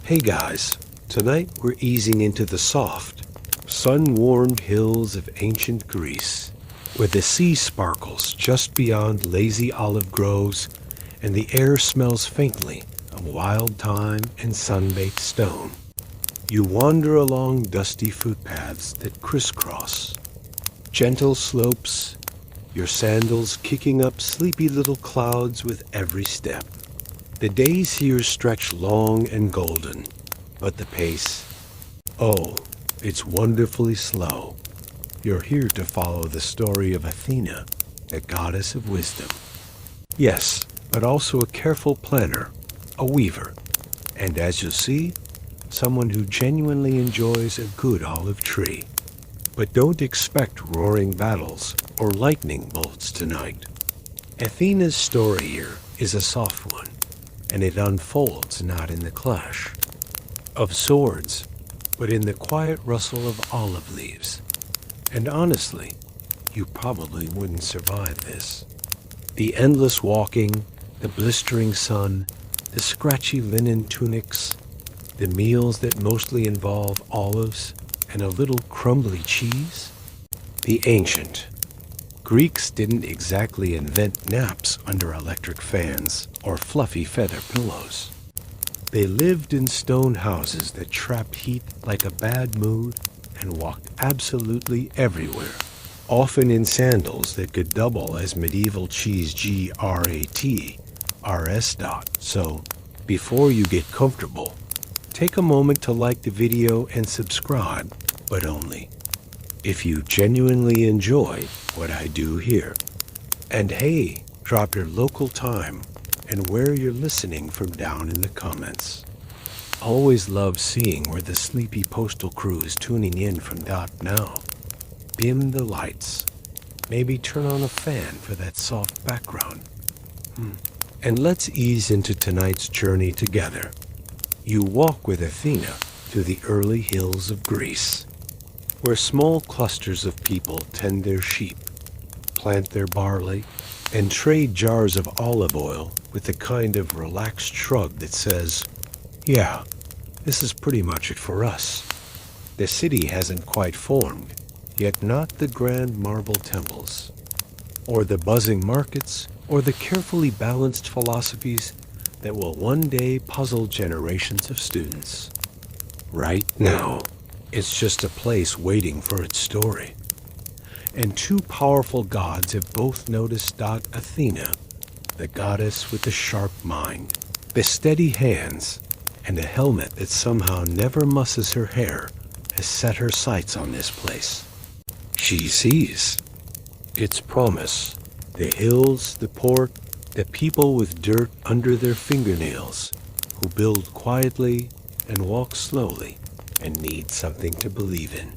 Hey guys, tonight we're easing into the soft, sun-warmed hills of ancient Greece, where the sea sparkles just beyond lazy olive groves and the air smells faintly of wild thyme and sun-baked stone. You wander along dusty footpaths that crisscross, gentle slopes, your sandals kicking up sleepy little clouds with every step. The days here stretch long and golden, but the pace, oh, it's wonderfully slow. You're here to follow the story of Athena, the goddess of wisdom. Yes, but also a careful planner, a weaver, and as you'll see, someone who genuinely enjoys a good olive tree. But don't expect roaring battles or lightning bolts tonight. Athena's story here is a soft one, and it unfolds not in the clash of swords, but in the quiet rustle of olive leaves. And honestly, you probably wouldn't survive this. The endless walking, the blistering sun, the scratchy linen tunics, the meals that mostly involve olives and a little crumbly cheese. The ancient Greeks didn't exactly invent naps under electric fans or fluffy feather pillows. They lived in stone houses that trapped heat like a bad mood and walked absolutely everywhere, often in sandals that could double as medieval cheese GRAT RS. So, before you get comfortable, take a moment to like the video and subscribe, but only if you genuinely enjoy what I do here. And hey, drop your local time and where you're listening from down in the comments. Always love seeing where the sleepy postal crew is tuning in from .now. Dim the lights. Maybe turn on a fan for that soft background. And let's ease into tonight's journey together. You walk with Athena to the early hills of Greece, where small clusters of people tend their sheep, plant their barley, and trade jars of olive oil with the kind of relaxed shrug that says, yeah, this is pretty much it for us. The city hasn't quite formed, yet not the grand marble temples, or the buzzing markets, or the carefully balanced philosophies that will one day puzzle generations of students. Right now, it's just a place waiting for its story. And two powerful gods have both noticed Athena, the goddess with the sharp mind, the steady hands, and a helmet that somehow never musses her hair, has set her sights on this place. She sees its promise, the hills, the port, the people with dirt under their fingernails, who build quietly and walk slowly and need something to believe in.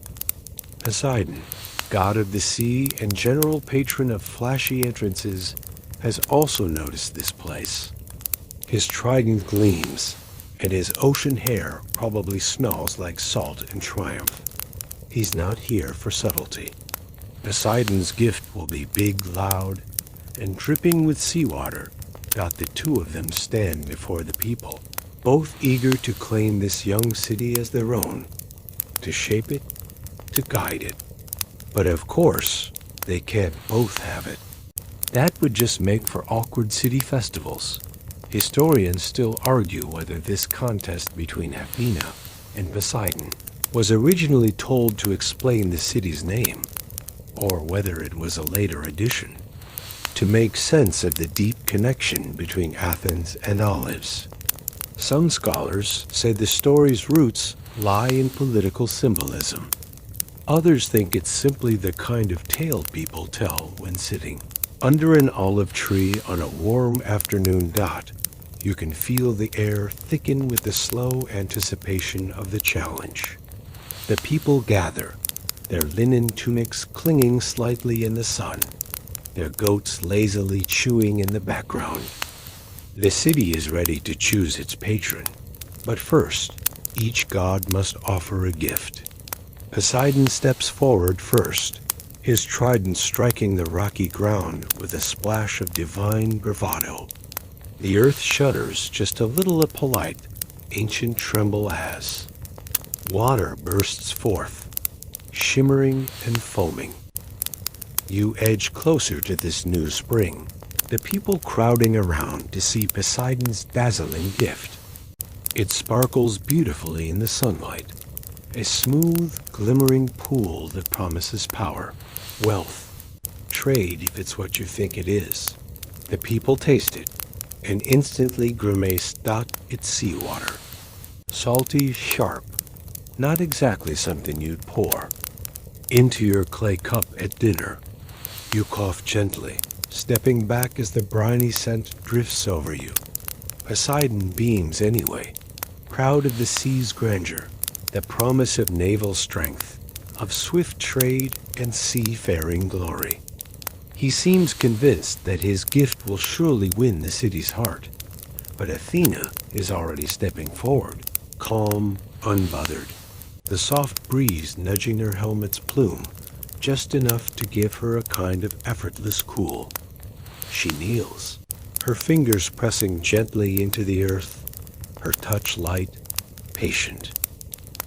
Poseidon, god of the sea and general patron of flashy entrances, has also noticed this place. His trident gleams, and his ocean hair probably smells like salt and triumph. He's not here for subtlety. Poseidon's gift will be big, loud, and dripping with seawater. The two of them stand before the people, both eager to claim this young city as their own, to shape it, to guide it. But of course, they can't both have it. That would just make for awkward city festivals. Historians still argue whether this contest between Athena and Poseidon was originally told to explain the city's name, or whether it was a later addition to make sense of the deep connection between Athens and olives. Some scholars say the story's roots lie in political symbolism. Others think it's simply the kind of tale people tell when sitting under an olive tree on a warm afternoon. You can feel the air thicken with the slow anticipation of the challenge. The people gather, their linen tunics clinging slightly in the sun, their goats lazily chewing in the background. The city is ready to choose its patron, but first, each god must offer a gift. Poseidon steps forward first, his trident striking the rocky ground with a splash of divine bravado. The earth shudders just a little polite ancient tremble as water bursts forth, shimmering and foaming. You edge closer to this new spring, the people crowding around to see Poseidon's dazzling gift. It sparkles beautifully in the sunlight, a smooth, glimmering pool that promises power, wealth, trade if it's what you think it is. The people taste it and instantly grimace its seawater. Salty, sharp, not exactly something you'd pour into your clay cup at dinner. You cough gently, stepping back as the briny scent drifts over you. Poseidon beams anyway, proud of the sea's grandeur, the promise of naval strength, of swift trade and seafaring glory. He seems convinced that his gift will surely win the city's heart. But Athena is already stepping forward, calm, unbothered, the soft breeze nudging her helmet's plume, just enough to give her a kind of effortless cool. She kneels, her fingers pressing gently into the earth, her touch light, patient.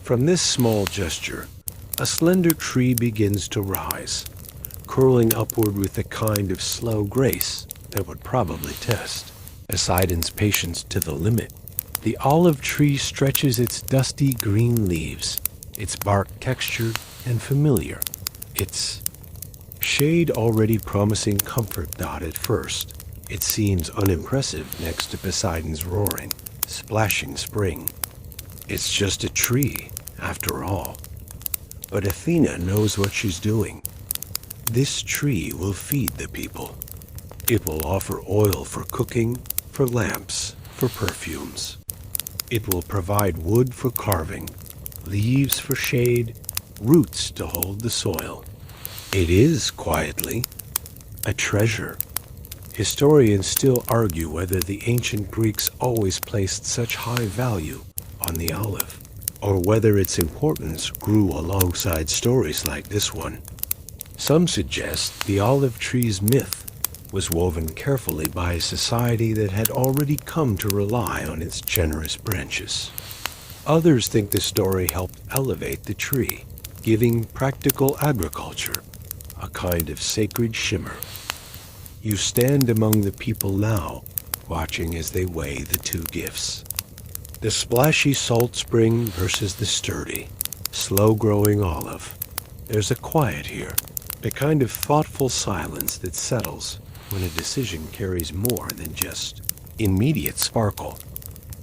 From this small gesture, a slender tree begins to rise, curling upward with a kind of slow grace that would probably test Poseidon's patience to the limit. The olive tree stretches its dusty green leaves, its bark textured and familiar, its shade already promising comfort. At first, it seems unimpressive next to Poseidon's roaring, splashing spring. It's just a tree, after all. But Athena knows what she's doing. This tree will feed the people. It will offer oil for cooking, for lamps, for perfumes. It will provide wood for carving, leaves for shade, roots to hold the soil. It is, quietly, a treasure. Historians still argue whether the ancient Greeks always placed such high value on the olive, or whether its importance grew alongside stories like this one. Some suggest the olive tree's myth was woven carefully by a society that had already come to rely on its generous branches. Others think the story helped elevate the tree, giving practical agriculture a kind of sacred shimmer. You stand among the people now, watching as they weigh the two gifts. The splashy salt spring versus the sturdy, slow-growing olive. There's a quiet here, a kind of thoughtful silence that settles when a decision carries more than just immediate sparkle.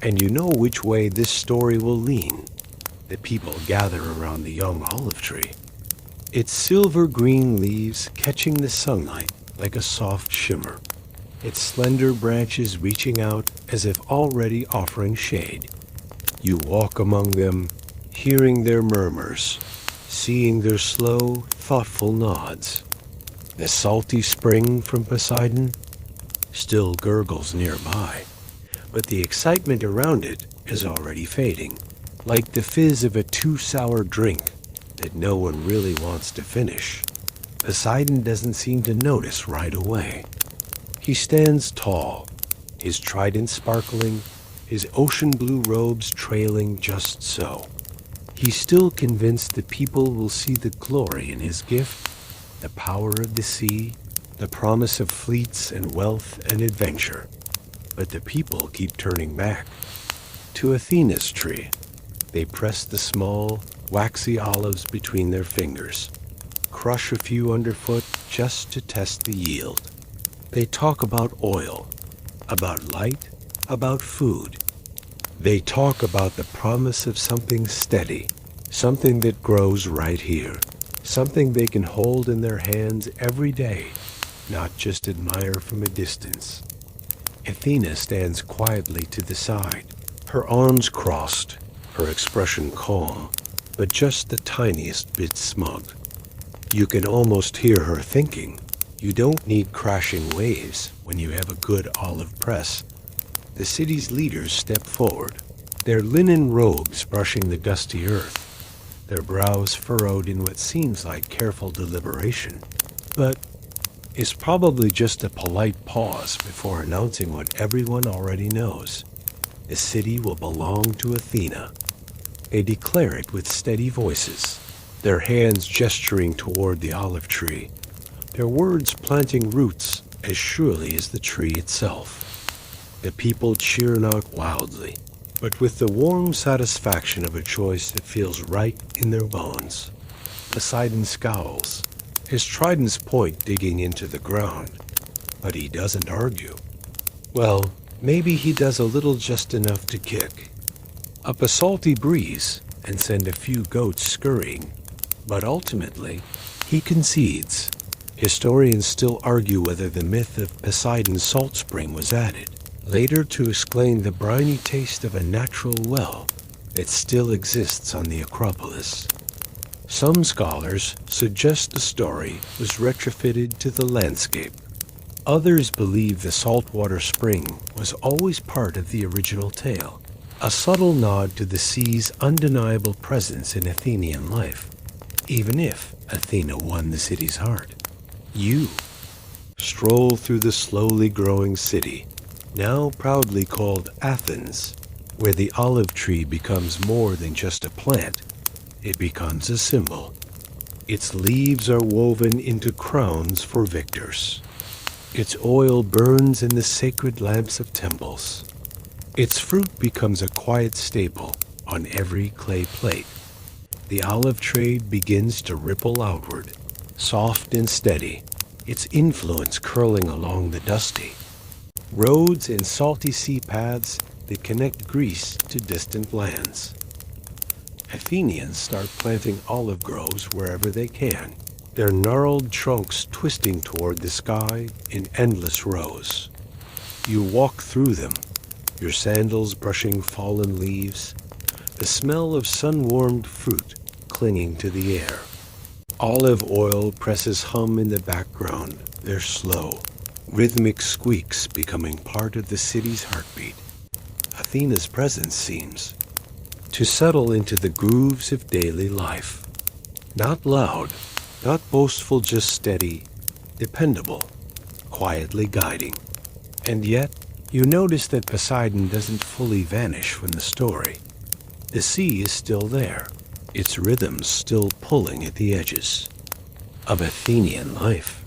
And you know which way this story will lean. The people gather around the young olive tree, its silver-green leaves catching the sunlight like a soft shimmer, its slender branches reaching out as if already offering shade. You walk among them, hearing their murmurs, seeing their slow, thoughtful nods. The salty spring from Poseidon still gurgles nearby, but the excitement around it is already fading, like the fizz of a too-sour drink that no one really wants to finish. Poseidon doesn't seem to notice right away. He stands tall, his trident sparkling, his ocean blue robes trailing just so. He's still convinced the people will see the glory in his gift, the power of the sea, the promise of fleets and wealth and adventure. But the people keep turning back to Athena's tree. They press the small, waxy olives between their fingers, crush a few underfoot just to test the yield. They talk about oil, about light, about food. They talk about the promise of something steady, something that grows right here, something they can hold in their hands every day, not just admire from a distance. Athena stands quietly to the side, her arms crossed, her expression calm, but just the tiniest bit smug. You can almost hear her thinking, you don't need crashing waves when you have a good olive press. The city's leaders step forward, their linen robes brushing the dusty earth, their brows furrowed in what seems like careful deliberation, but is probably just a polite pause before announcing what everyone already knows. the city will belong to Athena. They declare it with steady voices, their hands gesturing toward the olive tree, their words planting roots as surely as the tree itself. The people cheer not wildly, but with the warm satisfaction of a choice that feels right in their bones. Poseidon scowls, his trident's point digging into the ground, but he doesn't argue. Well, maybe he does a little, just enough to kick up a salty breeze and send a few goats scurrying. But ultimately, he concedes. Historians still argue whether the myth of Poseidon's salt spring was added later to explain the briny taste of a natural well that still exists on the Acropolis. Some scholars suggest the story was retrofitted to the landscape. Others believe the saltwater spring was always part of the original tale, a subtle nod to the sea's undeniable presence in Athenian life, even if Athena won the city's heart. You stroll through the slowly growing city, now proudly called Athens, where the olive tree becomes more than just a plant. It becomes a symbol. Its leaves are woven into crowns for victors. Its oil burns in the sacred lamps of temples. Its fruit becomes a quiet staple on every clay plate. The olive trade begins to ripple outward, soft and steady, its influence curling along the dusty roads and salty sea paths that connect Greece to distant lands. Athenians start planting olive groves wherever they can, their gnarled trunks twisting toward the sky in endless rows. You walk through them, your sandals brushing fallen leaves, the smell of sun-warmed fruit clinging to the air. Olive oil presses hum in the background, their slow, rhythmic squeaks becoming part of the city's heartbeat. Athena's presence seems to settle into the grooves of daily life. Not loud, not boastful, just steady, dependable, quietly guiding. And yet, you notice that Poseidon doesn't fully vanish from the story. The sea is still there, its rhythms still pulling at the edges of Athenian life.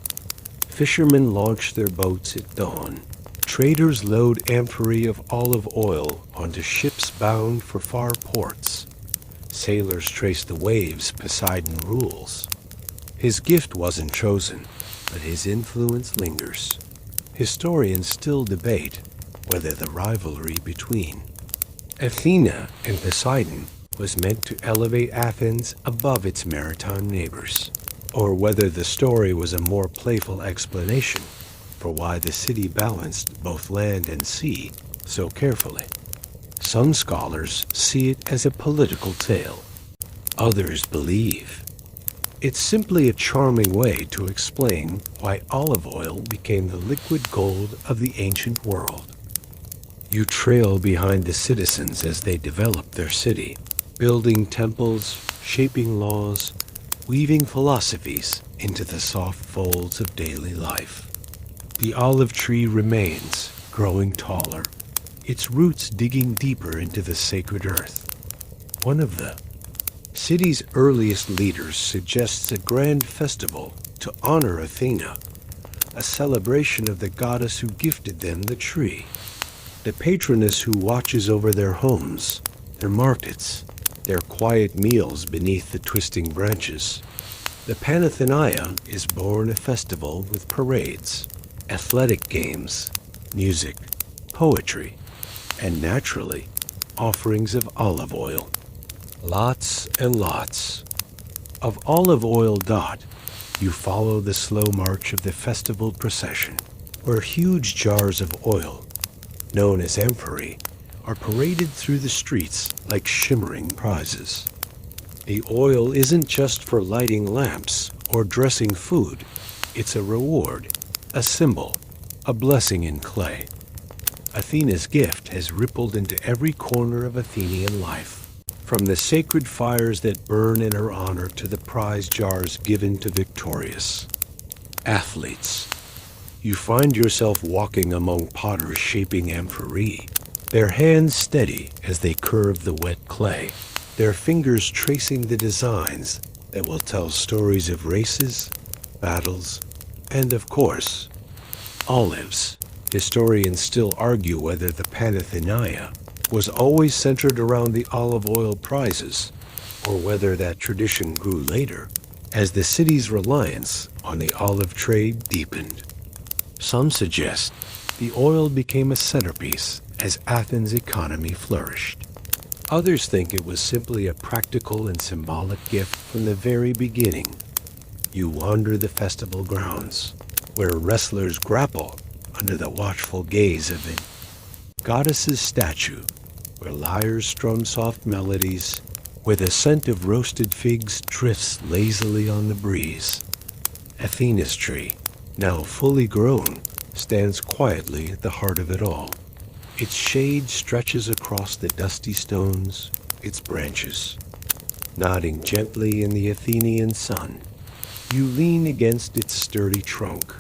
Fishermen launch their boats at dawn. Traders load amphorae of olive oil onto ships bound for far ports. Sailors trace the waves Poseidon rules. His gift wasn't chosen, but his influence lingers. Historians still debate whether the rivalry between Athena and Poseidon was meant to elevate Athens above its maritime neighbors, or whether the story was a more playful explanation for why the city balanced both land and sea so carefully. Some scholars see it as a political tale. Others believe it's simply a charming way to explain why olive oil became the liquid gold of the ancient world. You trail behind the citizens as they develop their city, building temples, shaping laws, weaving philosophies into the soft folds of daily life. The olive tree remains, growing taller, its roots digging deeper into the sacred earth. One of the city's earliest leaders suggests a grand festival to honor Athena, a celebration of the goddess who gifted them the tree, the patroness who watches over their homes, their markets, their quiet meals beneath the twisting branches. The Panathenea is born a festival with parades, athletic games, music, poetry, and naturally, offerings of olive oil. Lots and lots of olive oil. You follow the slow march of the festival procession, where huge jars of oil, known as amphorae, are paraded through the streets like shimmering prizes. The oil isn't just for lighting lamps or dressing food. It's a reward, a symbol, a blessing in clay. Athena's gift has rippled into every corner of Athenian life, from the sacred fires that burn in her honor to the prize jars given to victorious athletes. You find yourself walking among potters shaping amphorae, their hands steady as they curve the wet clay, their fingers tracing the designs that will tell stories of races, battles, and of course, olives. Historians still argue whether the Panathenea was always centered around the olive oil prizes, or whether that tradition grew later as the city's reliance on the olive trade deepened. Some suggest the oil became a centerpiece as Athens' economy flourished. Others think it was simply a practical and symbolic gift from the very beginning. You wander the festival grounds, where wrestlers grapple under the watchful gaze of a goddess's statue, where lyres strum soft melodies, where the scent of roasted figs drifts lazily on the breeze. Athena's tree, now fully grown, stands quietly at the heart of it all. Its shade stretches across the dusty stones, its branches, nodding gently in the Athenian sun. You lean against its sturdy trunk,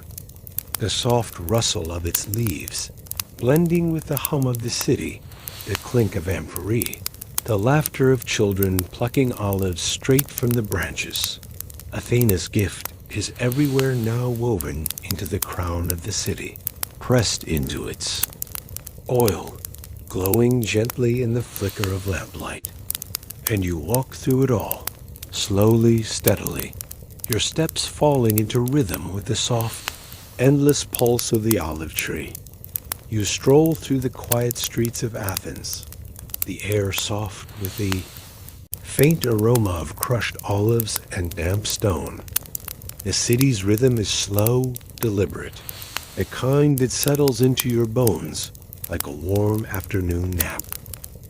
the soft rustle of its leaves, blending with the hum of the city, the clink of amphorae, the laughter of children plucking olives straight from the branches. Athena's gift is everywhere now woven into the crown of the city, pressed into its oil, glowing gently in the flicker of lamplight. And you walk through it all, slowly, steadily, your steps falling into rhythm with the soft, endless pulse of the olive tree. You stroll through the quiet streets of Athens, the air soft with the faint aroma of crushed olives and damp stone. The city's rhythm is slow, deliberate, the kind that settles into your bones like a warm afternoon nap.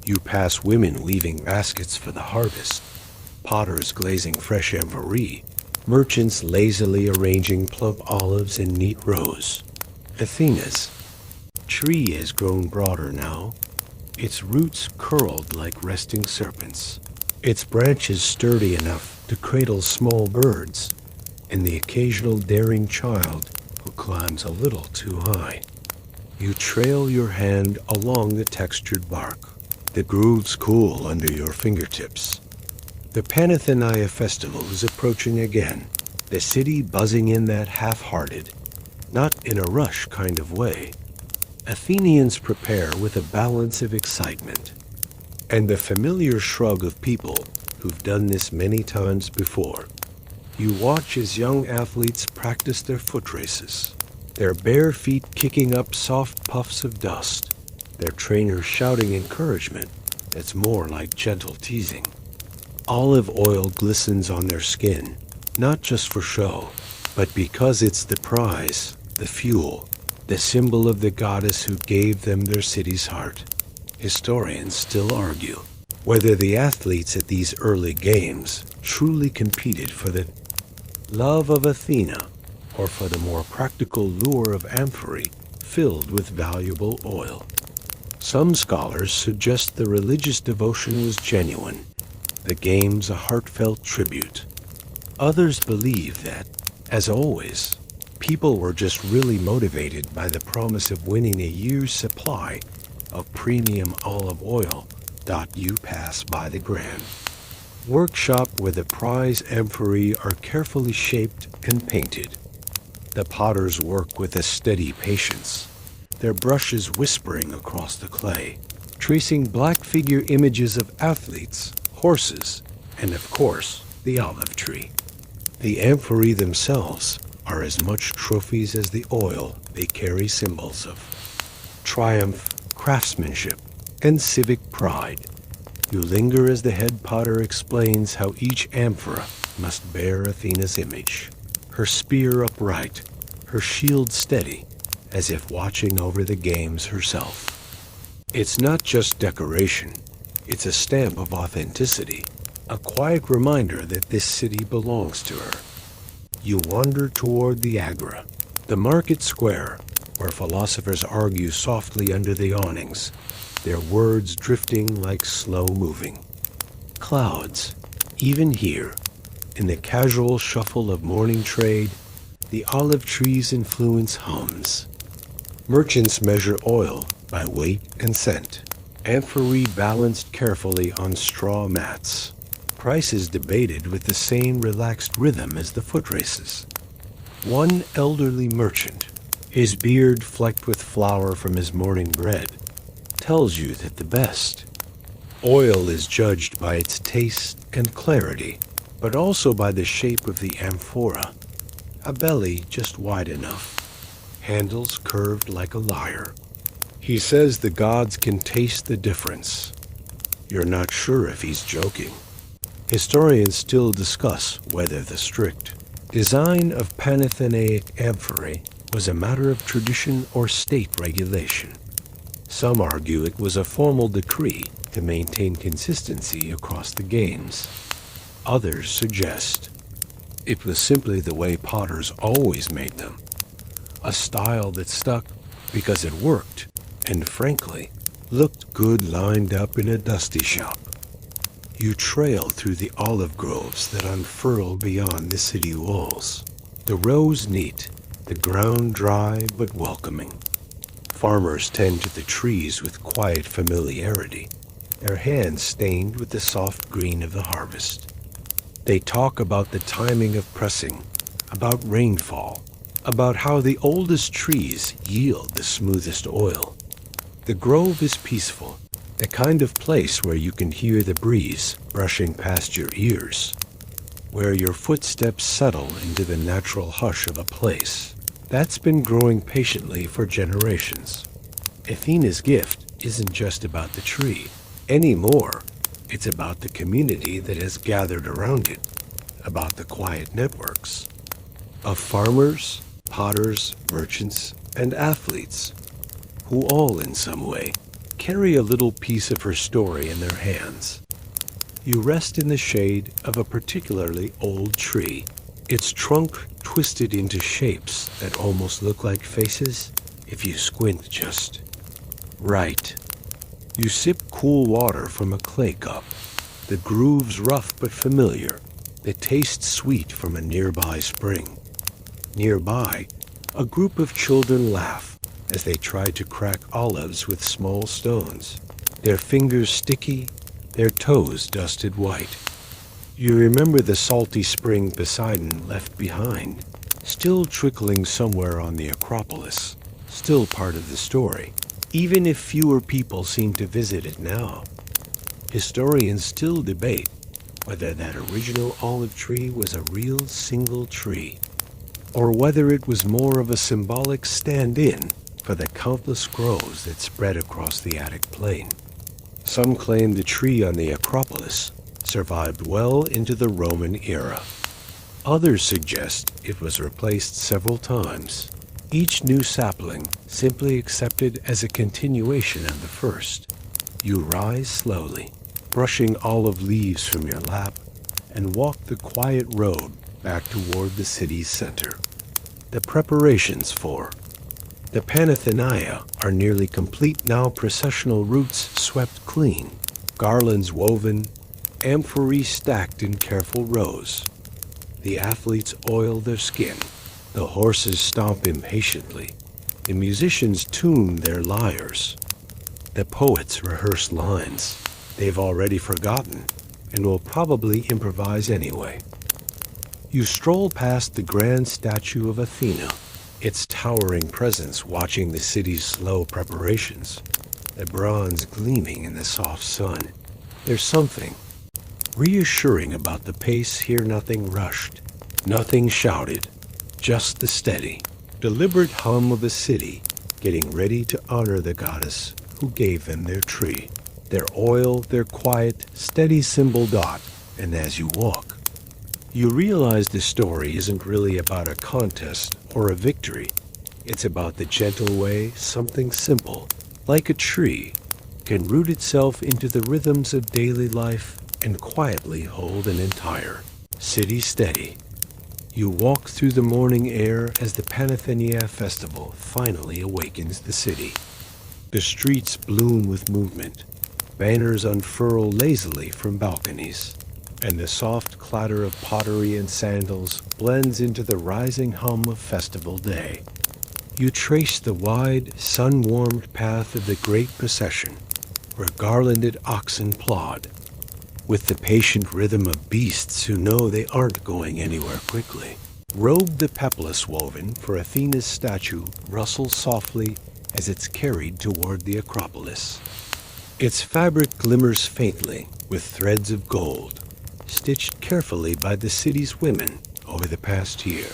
You pass women weaving baskets for the harvest, potters glazing fresh amphorae, merchants lazily arranging plump olives in neat rows. Athena's tree has grown broader now, its roots curled like resting serpents, its branches sturdy enough to cradle small birds and the occasional daring child who climbs a little too high. You trail your hand along the textured bark. The grooves cool under your fingertips. The Panathenea festival is approaching again, the city buzzing in that half-hearted, not in a rush kind of way. Athenians prepare with a balance of excitement and the familiar shrug of people who've done this many times before. You watch as young athletes practice their foot races, their bare feet kicking up soft puffs of dust, their trainers shouting encouragement that's more like gentle teasing. Olive oil glistens on their skin, not just for show, but because it's the prize, the fuel, the symbol of the goddess who gave them their city's heart. Historians still argue whether the athletes at these early games truly competed for the love of Athena or for the more practical lure of amphorae filled with valuable oil. Some scholars suggest the religious devotion was genuine, the games a heartfelt tribute. Others believe that, as always, people were just really motivated by the promise of winning a year's supply of premium olive oil. You pass by the grand workshop where the prize amphorae are carefully shaped and painted. The potters work with a steady patience, their brushes whispering across the clay, tracing black figure images of athletes, horses, and of course, the olive tree. The amphorae themselves are as much trophies as the oil. They carry symbols of triumph, craftsmanship, and civic pride. You linger as the head potter explains how each amphora must bear Athena's image, her spear upright, her shield steady, as if watching over the games herself. It's not just decoration, it's a stamp of authenticity, a quiet reminder that this city belongs to her. You wander toward the Agora, the market square, where philosophers argue softly under the awnings, their words drifting like slow-moving clouds. Even here, in the casual shuffle of morning trade, the olive tree's influence hums. Merchants measure oil by weight and scent, amphorae balanced carefully on straw mats, prices debated with the same relaxed rhythm as the foot races. One elderly merchant, his beard flecked with flour from his morning bread, tells you that the best oil is judged by its taste and clarity, but also by the shape of the amphora, a belly just wide enough, handles curved like a lyre. He says the gods can taste the difference. You're not sure if he's joking. Historians still discuss whether the strict design of Panathenaic amphorae was a matter of tradition or state regulation. Some argue it was a formal decree to maintain consistency across the games. Others suggest it was simply the way potters always made them, a style that stuck because it worked and, frankly, looked good lined up in a dusty shop. You trail through the olive groves that unfurl beyond the city walls. The rows neat, the ground dry but welcoming. Farmers tend to the trees with quiet familiarity, their hands stained with the soft green of the harvest. They talk about the timing of pressing, about rainfall, about how the oldest trees yield the smoothest oil. The grove is peaceful, the kind of place where you can hear the breeze brushing past your ears, where your footsteps settle into the natural hush of a place that's been growing patiently for generations. Athena's gift isn't just about the tree anymore. It's about the community that has gathered around it, about the quiet networks of farmers, potters, merchants, and athletes who all in some way carry a little piece of her story in their hands. You rest in the shade of a particularly old tree, its trunk twisted into shapes that almost look like faces if you squint just right. You sip cool water from a clay cup, the grooves rough but familiar, the taste sweet from a nearby spring. Nearby, a group of children laugh as they try to crack olives with small stones, their fingers sticky, their toes dusted white. You remember the salty spring Poseidon left behind, still trickling somewhere on the Acropolis, still part of the story, even if fewer people seem to visit it now. Historians still debate whether that original olive tree was a real single tree, or whether it was more of a symbolic stand-in for the countless groves that spread across the Attic plain. Some claim the tree on the Acropolis survived well into the Roman era. Others suggest it was replaced several times, each new sapling simply accepted as a continuation of the first. You rise slowly, brushing olive leaves from your lap, and walk the quiet road back toward the city's center. The preparations for the Panathenaia are nearly complete now, processional routes swept clean, garlands woven, amphorae stacked in careful rows. The athletes oil their skin, the horses stomp impatiently, the musicians tune their lyres, the poets rehearse lines they've already forgotten and will probably improvise anyway. You stroll past the grand statue of Athena, its towering presence watching the city's slow preparations, the bronze gleaming in the soft sun. There's something reassuring about the pace here, nothing rushed, nothing shouted, just the steady, deliberate hum of a city getting ready to honor the goddess who gave them their tree, their oil, their quiet, steady symbol dot. And as you walk, you realize the story isn't really about a contest or a victory. It's about the gentle way something simple, like a tree, can root itself into the rhythms of daily life and quietly hold an entire city steady. You walk through the morning air as the Panathenaia festival finally awakens the city. The streets bloom with movement, banners unfurl lazily from balconies, and the soft clatter of pottery and sandals blends into the rising hum of festival day. You trace the wide, sun-warmed path of the great procession, where garlanded oxen plod, with the patient rhythm of beasts who know they aren't going anywhere quickly. Robe the peplous woven for Athena's statue rustles softly as it's carried toward the Acropolis. Its fabric glimmers faintly with threads of gold, stitched carefully by the city's women over the past year.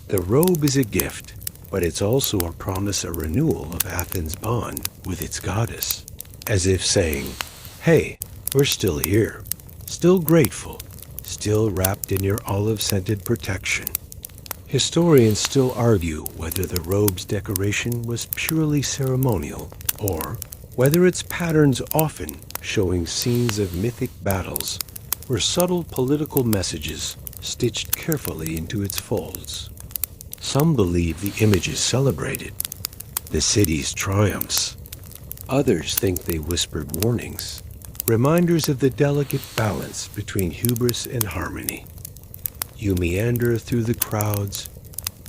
The robe is a gift, but it's also a promise, a renewal of Athens' bond with its goddess, as if saying, "Hey, we're still here, still grateful, still wrapped in your olive-scented protection." Historians still argue whether the robe's decoration was purely ceremonial, or whether its patterns, often showing scenes of mythic battles, were subtle political messages stitched carefully into its folds. Some believe the images celebrated the city's triumphs. Others think they whispered warnings, reminders of the delicate balance between hubris and harmony. You meander through the crowds,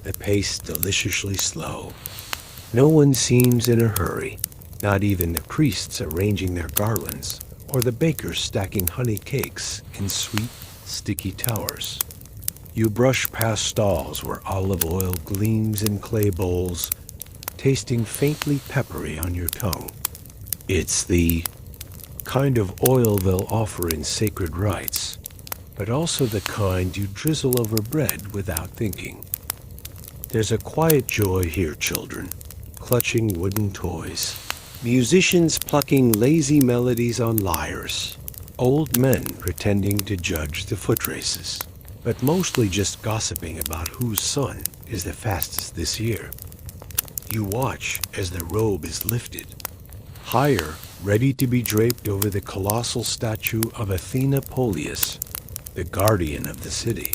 the pace deliciously slow. No one seems in a hurry, not even the priests arranging their garlands, or the bakers stacking honey cakes in sweet, sticky towers. You brush past stalls where olive oil gleams in clay bowls, tasting faintly peppery on your tongue. It's the kind of oil they'll offer in sacred rites, but also the kind you drizzle over bread without thinking. There's a quiet joy here, children, clutching wooden toys, musicians plucking lazy melodies on lyres, old men pretending to judge the foot races, but mostly just gossiping about whose son is the fastest this year. You watch as the robe is lifted, higher, ready to be draped over the colossal statue of Athena Polius, the guardian of the city.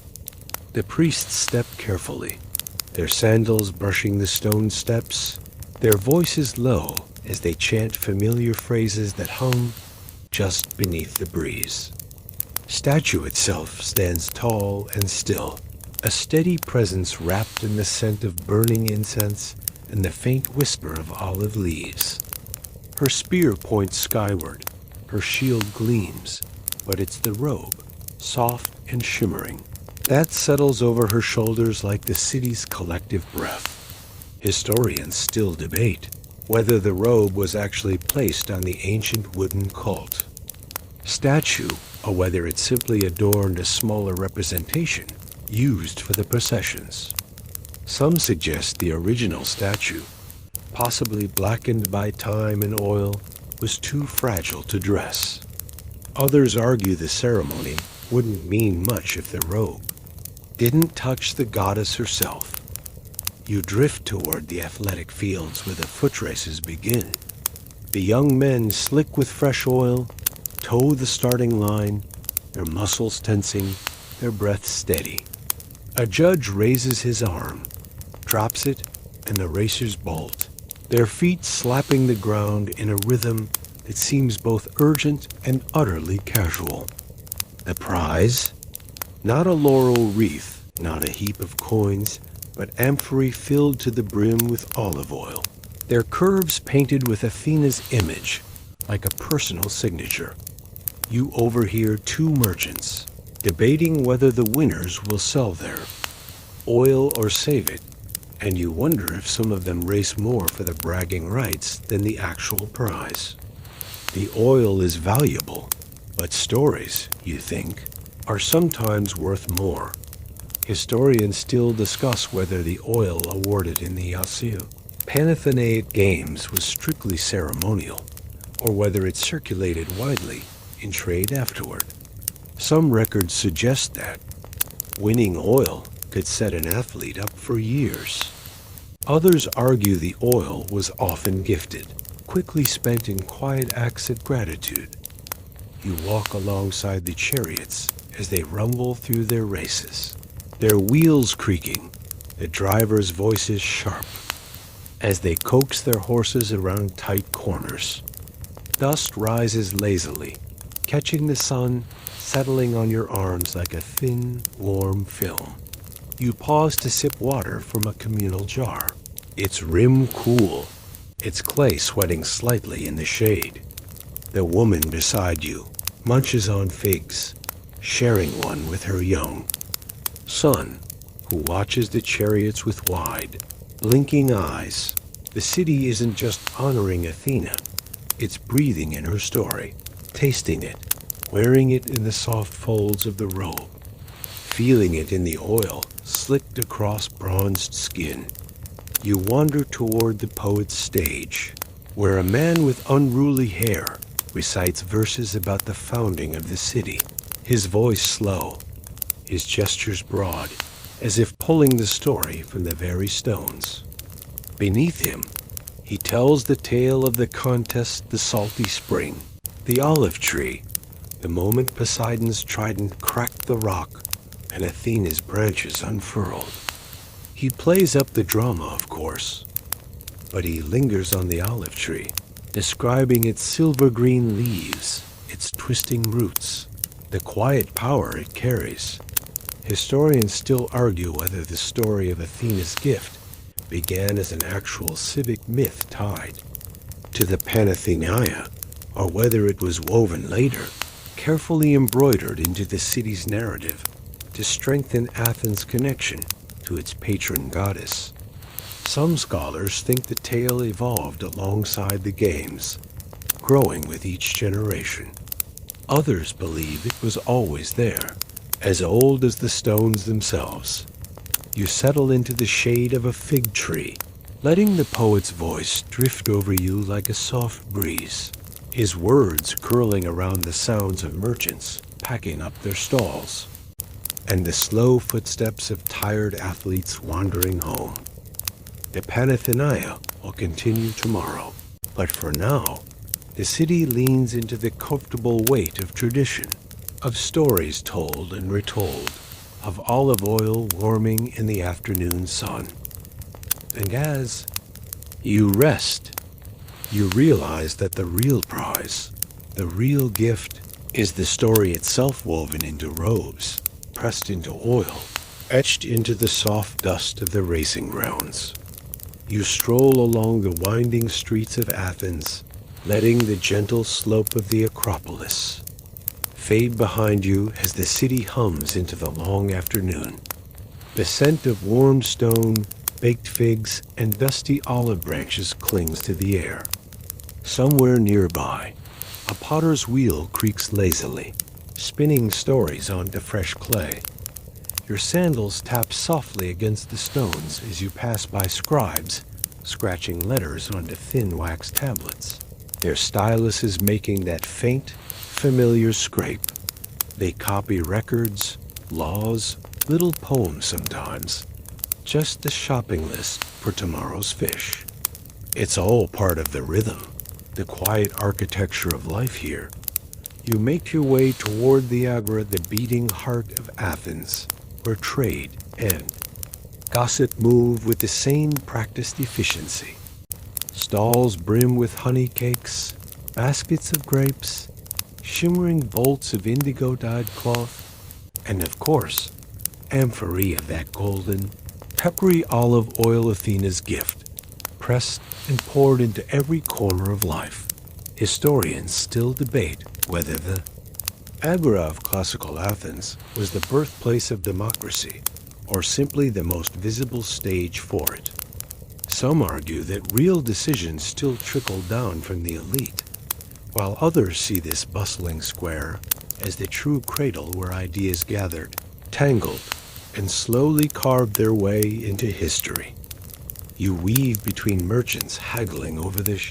The priests step carefully, their sandals brushing the stone steps, their voices low as they chant familiar phrases that hum just beneath the breeze. Statue itself stands tall and still, a steady presence wrapped in the scent of burning incense and the faint whisper of olive leaves. Her spear points skyward, her shield gleams, but it's the robe, soft and shimmering, that settles over her shoulders like the city's collective breath. Historians still debate whether the robe was actually placed on the ancient wooden cult statue, or whether it simply adorned a smaller representation used for the processions. Some suggest the original statue, possibly blackened by time and oil, was too fragile to dress. Others argue the ceremony wouldn't mean much if the robe didn't touch the goddess herself. You drift toward the athletic fields where the foot races begin. The young men, slick with fresh oil, toe the starting line, their muscles tensing, their breath steady. A judge raises his arm, drops it, and the racers bolt, their feet slapping the ground in a rhythm that seems both urgent and utterly casual. The prize? Not a laurel wreath, not a heap of coins, but amphorae filled to the brim with olive oil, their curves painted with Athena's image, like a personal signature. You overhear two merchants debating whether the winners will sell their oil or save it, and you wonder if some of them race more for the bragging rights than the actual prize. The oil is valuable, but stories, you think, are sometimes worth more. Historians still discuss whether the oil awarded in the Panathenaic Games was strictly ceremonial, or whether it circulated widely in trade afterward. Some records suggest that winning oil could set an athlete up for years. Others argue the oil was often gifted, quickly spent in quiet acts of gratitude. You walk alongside the chariots as they rumble through their races, their wheels creaking, the drivers' voices sharp, as they coax their horses around tight corners. Dust rises lazily, catching the sun, settling on your arms like a thin, warm film. You pause to sip water from a communal jar, its rim cool, its clay sweating slightly in the shade. The woman beside you munches on figs, sharing one with her young. Sun, who watches the chariots with wide, blinking eyes. The city isn't just honoring Athena, it's breathing in her story, tasting it, wearing it in the soft folds of the robe, feeling it in the oil slicked across bronzed skin. You wander toward the poet's stage, where a man with unruly hair recites verses about the founding of the city, his voice slow, his gestures broad, as if pulling the story from the very stones. Beneath him, he tells the tale of the contest, the salty spring, the olive tree, the moment Poseidon's trident cracked the rock and Athena's branches unfurled. He plays up the drama, of course, but he lingers on the olive tree, describing its silver-green leaves, its twisting roots, the quiet power it carries. Historians still argue whether the story of Athena's gift began as an actual civic myth tied to the Panathenea, or whether it was woven later, carefully embroidered into the city's narrative to strengthen Athens' connection to its patron goddess. Some scholars think the tale evolved alongside the games, growing with each generation. Others believe it was always there, as old as the stones themselves. You settle into the shade of a fig tree, letting the poet's voice drift over you like a soft breeze, his words curling around the sounds of merchants packing up their stalls, and the slow footsteps of tired athletes wandering home. The Panathenea will continue tomorrow, but for now, the city leans into the comfortable weight of tradition, of stories told and retold, of olive oil warming in the afternoon sun. And as you rest, you realize that the real prize, the real gift, is the story itself woven into robes, pressed into oil, etched into the soft dust of the racing grounds. You stroll along the winding streets of Athens, letting the gentle slope of the Acropolis fade behind you as the city hums into the long afternoon. The scent of warm stone, baked figs, and dusty olive branches clings to the air. Somewhere nearby, a potter's wheel creaks lazily, spinning stories onto fresh clay. Your sandals tap softly against the stones as you pass by scribes, scratching letters onto thin wax tablets, their styluses making that faint, familiar scrape. They copy records, laws, little poems sometimes, just the shopping list for tomorrow's fish. It's all part of the rhythm, the quiet architecture of life here. You make your way toward the Agora, the beating heart of Athens, where trade and gossip move with the same practiced efficiency. Stalls brim with honey cakes, baskets of grapes, shimmering bolts of indigo-dyed cloth, and of course, amphorae of that golden, peppery olive oil Athena's gift, pressed and poured into every corner of life. Historians still debate whether the Agora of classical Athens was the birthplace of democracy, or simply the most visible stage for it. Some argue that real decisions still trickle down from the elite, while others see this bustling square as the true cradle where ideas gathered, tangled, and slowly carved their way into history. You weave between merchants haggling over the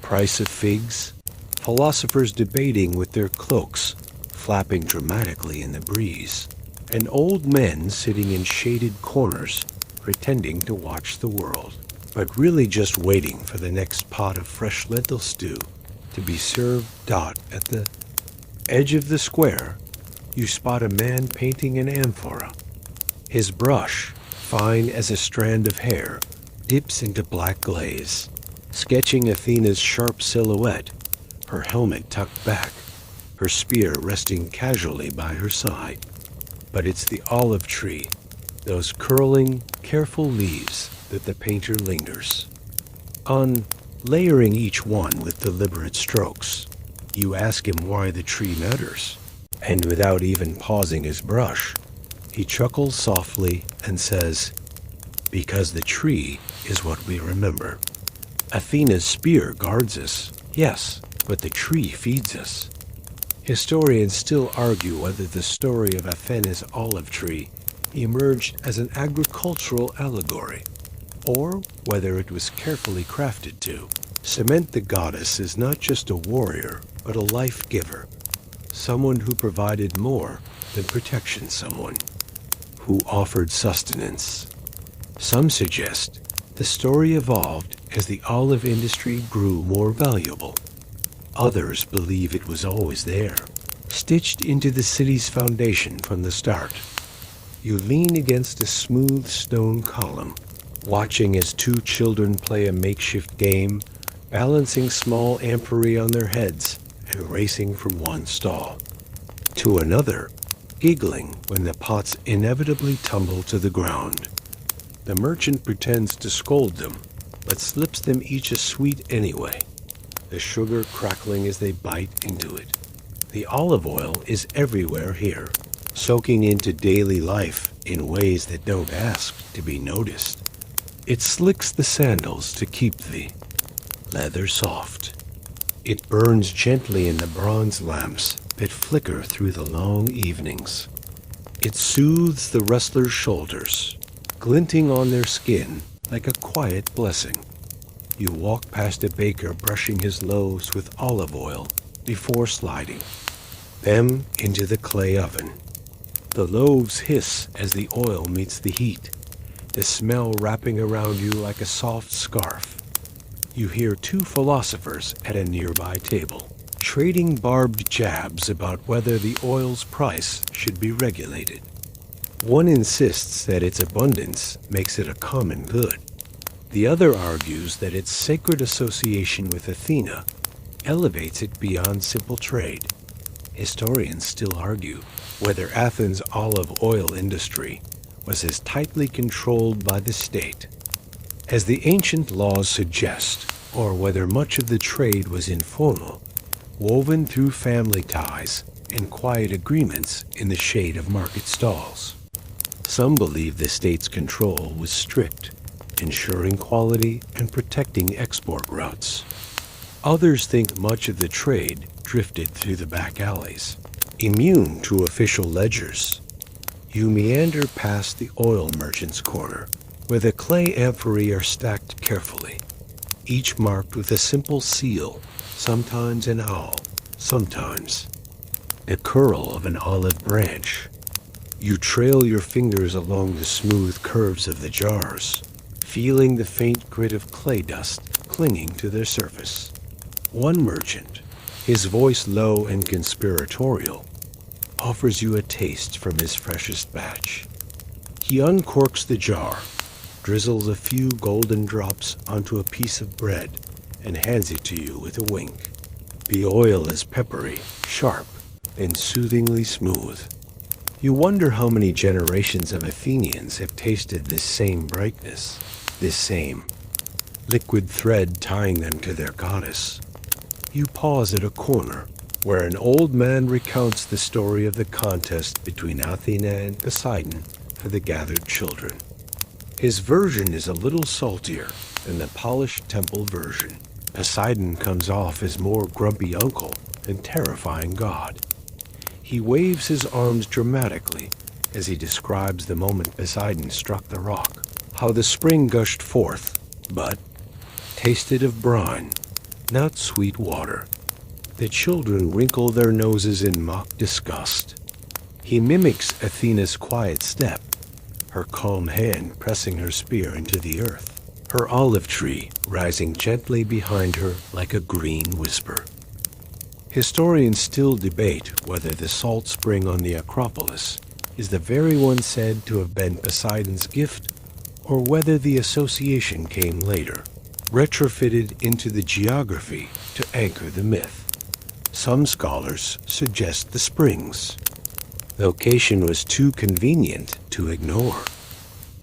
price of figs, philosophers debating with their cloaks flapping dramatically in the breeze, and old men sitting in shaded corners pretending to watch the world, but really just waiting for the next pot of fresh lentil stew to be served. At the edge of the square, you spot a man painting an amphora. His brush, fine as a strand of hair, dips into black glaze, sketching Athena's sharp silhouette, her helmet tucked back, her spear resting casually by her side. But it's the olive tree, those curling, careful leaves that the painter lingers on, layering each one with deliberate strokes, You ask him why the tree matters, and without even pausing his brush, he chuckles softly and says, "Because the tree is what we remember. Athena's spear guards us, yes, but the tree feeds us." Historians still argue whether the story of Athena's olive tree emerged as an agricultural allegory, or whether it was carefully crafted to cement the goddess as not just a warrior, but a life giver, someone who provided more than protection, someone who offered sustenance. Some suggest the story evolved as the olive industry grew more valuable. Others believe it was always there, stitched into the city's foundation from the start. You lean against a smooth stone column, watching as two children play a makeshift game, balancing small amphorae on their heads and racing from one stall to another, giggling when the pots inevitably tumble to the ground. The merchant pretends to scold them, but slips them each a sweet anyway, the sugar crackling as they bite into it. The olive oil is everywhere here, soaking into daily life in ways that don't ask to be noticed. It slicks the sandals to keep the leather soft. It burns gently in the bronze lamps that flicker through the long evenings. It soothes the wrestlers' shoulders, glinting on their skin like a quiet blessing. You walk past a baker brushing his loaves with olive oil before sliding them into the clay oven. The loaves hiss as the oil meets the heat, the smell wrapping around you like a soft scarf. You hear two philosophers at a nearby table, trading barbed jabs about whether the oil's price should be regulated. One insists that its abundance makes it a common good. The other argues that its sacred association with Athena elevates it beyond simple trade. Historians still argue whether Athens' olive oil industry was as tightly controlled by the state as the ancient laws suggest, or whether much of the trade was informal, woven through family ties and quiet agreements in the shade of market stalls. Some believe the state's control was strict, ensuring quality and protecting export routes. Others think much of the trade drifted through the back alleys, immune to official ledgers. You meander past the oil merchant's corner, where the clay amphorae are stacked carefully, each marked with a simple seal, sometimes an owl, sometimes the curl of an olive branch. You trail your fingers along the smooth curves of the jars, feeling the faint grit of clay dust clinging to their surface. One merchant, his voice low and conspiratorial, offers you a taste from his freshest batch. He uncorks the jar, drizzles a few golden drops onto a piece of bread, and hands it to you with a wink. The oil is peppery, sharp, and soothingly smooth. You wonder how many generations of Athenians have tasted this same brightness, this same liquid thread tying them to their goddess. You pause at a corner where an old man recounts the story of the contest between Athena and Poseidon for the gathered children. His version is a little saltier than the polished temple version. Poseidon comes off as more grumpy uncle than terrifying god. He waves his arms dramatically as he describes the moment Poseidon struck the rock, how the spring gushed forth, but tasted of brine, not sweet water. The children wrinkle their noses in mock disgust. He mimics Athena's quiet step, her calm hand pressing her spear into the earth, her olive tree rising gently behind her like a green whisper. Historians still debate whether the salt spring on the Acropolis is the very one said to have been Poseidon's gift, or whether the association came later, retrofitted into the geography to anchor the myth. Some scholars suggest the springs. Location was too convenient to ignore.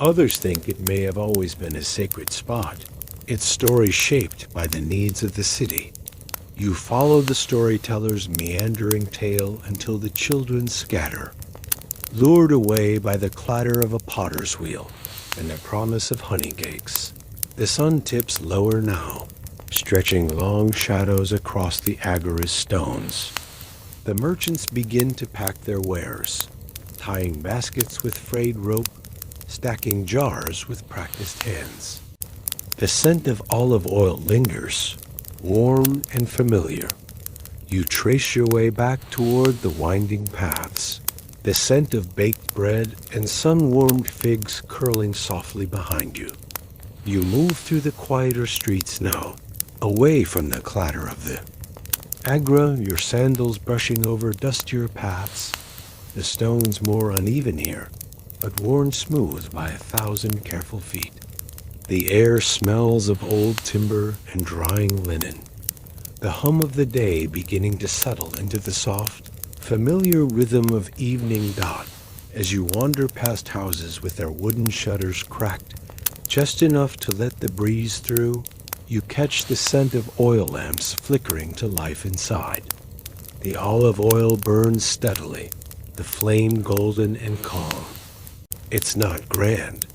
Others think it may have always been a sacred spot, its story shaped by the needs of the city. You follow the storyteller's meandering tale until the children scatter, lured away by the clatter of a potter's wheel and the promise of honey cakes. The sun tips lower now, stretching long shadows across the agorist stones. The merchants begin to pack their wares, tying baskets with frayed rope, stacking jars with practiced hands. The scent of olive oil lingers, warm and familiar. You trace your way back toward the winding paths, the scent of baked bread and sun-warmed figs curling softly behind you. You move through the quieter streets now, away from the clatter of the Agra, your sandals brushing over dustier paths, the stones more uneven here, but worn smooth by 1,000 careful feet. The air smells of old timber and drying linen, the hum of the day beginning to settle into the soft, familiar rhythm of evening dot as you wander past houses with their wooden shutters cracked just enough to let the breeze through. You catch the scent of oil lamps flickering to life inside. The olive oil burns steadily, the flame golden and calm. It's not grand,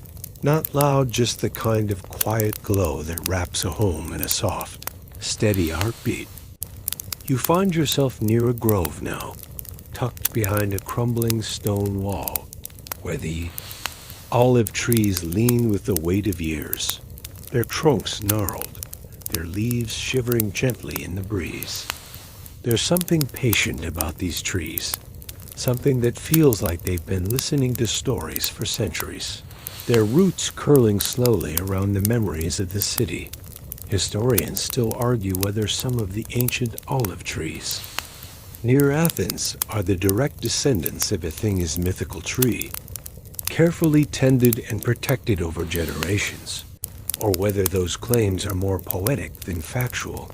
not loud, just the kind of quiet glow that wraps a home in a soft, steady heartbeat. You find yourself near a grove now, tucked behind a crumbling stone wall, where the olive trees lean with the weight of years, their trunks gnarled, their leaves shivering gently in the breeze. There's something patient about these trees, something that feels like they've been listening to stories for centuries, their roots curling slowly around the memories of the city. Historians still argue whether some of the ancient olive trees near Athens are the direct descendants of Athena's mythical tree, carefully tended and protected over generations, or whether those claims are more poetic than factual.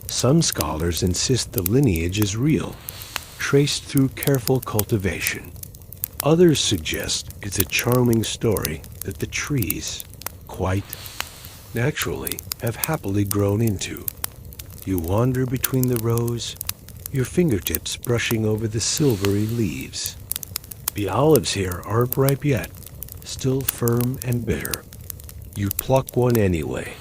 Some scholars insist the lineage is real, traced through careful cultivation. Others suggest it's a charming story that the trees, quite naturally, have happily grown into. You wander between the rows, your fingertips brushing over the silvery leaves. The olives here aren't ripe yet, still firm and bitter. You pluck one anyway,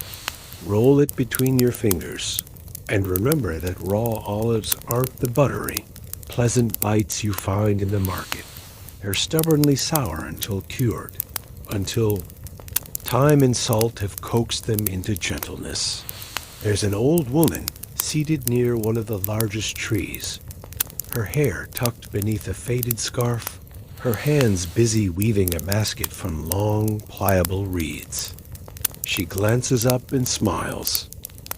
roll it between your fingers, and remember that raw olives aren't the buttery, pleasant bites you find in the market. They're stubbornly sour until cured, until time and salt have coaxed them into gentleness. There's an old woman seated near one of the largest trees, her hair tucked beneath a faded scarf, her hands busy weaving a basket from long, pliable reeds. She glances up and smiles,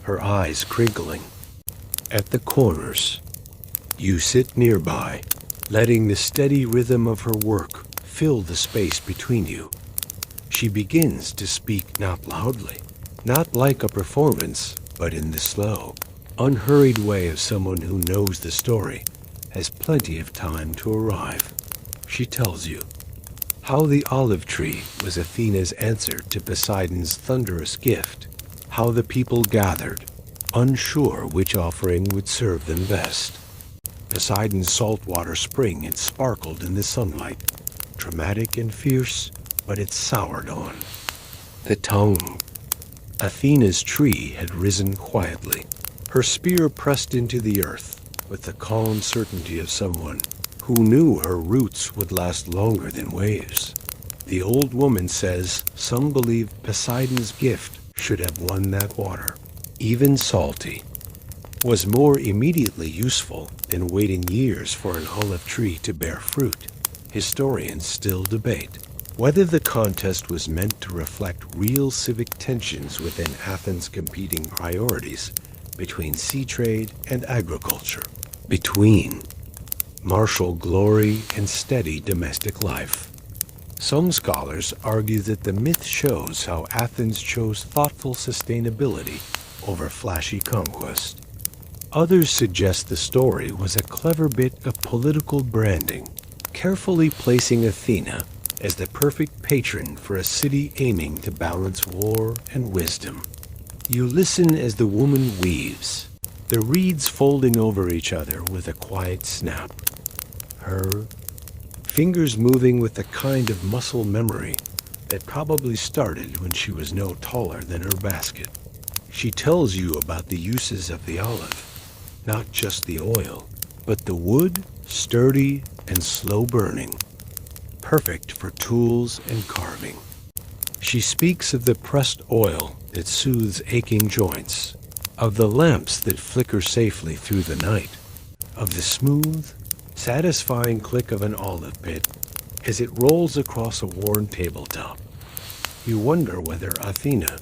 her eyes crinkling. At the corners, you sit nearby, letting the steady rhythm of her work fill the space between you. She begins to speak not loudly, not like a performance, but in the slow, unhurried way of someone who knows the story, has plenty of time to arrive. She tells you how the olive tree was Athena's answer to Poseidon's thunderous gift, how the people gathered, unsure which offering would serve them best. Poseidon's saltwater spring had sparkled in the sunlight, dramatic and fierce, but it soured on. The tongue. Athena's tree had risen quietly, her spear pressed into the earth with the calm certainty of someone who knew her roots would last longer than waves. The old woman says some believe Poseidon's gift should have won that water, even salty, was more immediately useful than waiting years for an olive tree to bear fruit. Historians still debate whether the contest was meant to reflect real civic tensions within Athens' competing priorities between sea trade and agriculture, between martial glory and steady domestic life. Some scholars argue that the myth shows how Athens chose thoughtful sustainability over flashy conquest. Others suggest the story was a clever bit of political branding, carefully placing Athena as the perfect patron for a city aiming to balance war and wisdom. You listen as the woman weaves, the reeds folding over each other with a quiet snap. Her fingers moving with the kind of muscle memory that probably started when she was no taller than her basket. She tells you about the uses of the olive, not just the oil, but the wood, sturdy and slow burning, perfect for tools and carving. She speaks of the pressed oil that soothes aching joints, of the lamps that flicker safely through the night, of the smooth, satisfying click of an olive pit as it rolls across a worn tabletop. You wonder whether Athena,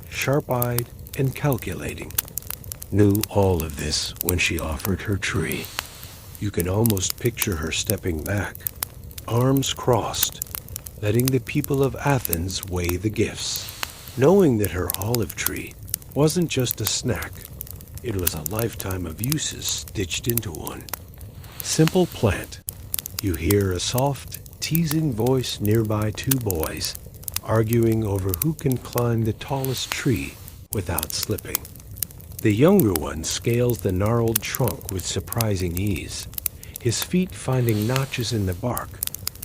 sharp-eyed and calculating, knew all of this when she offered her tree. You can almost picture her stepping back, arms crossed, letting the people of Athens weigh the gifts, knowing that her olive tree wasn't just a snack, it was a lifetime of uses stitched into one. Simple plant. You hear a soft, teasing voice nearby, two boys arguing over who can climb the tallest tree without slipping. The younger one scales the gnarled trunk with surprising ease, his feet finding notches in the bark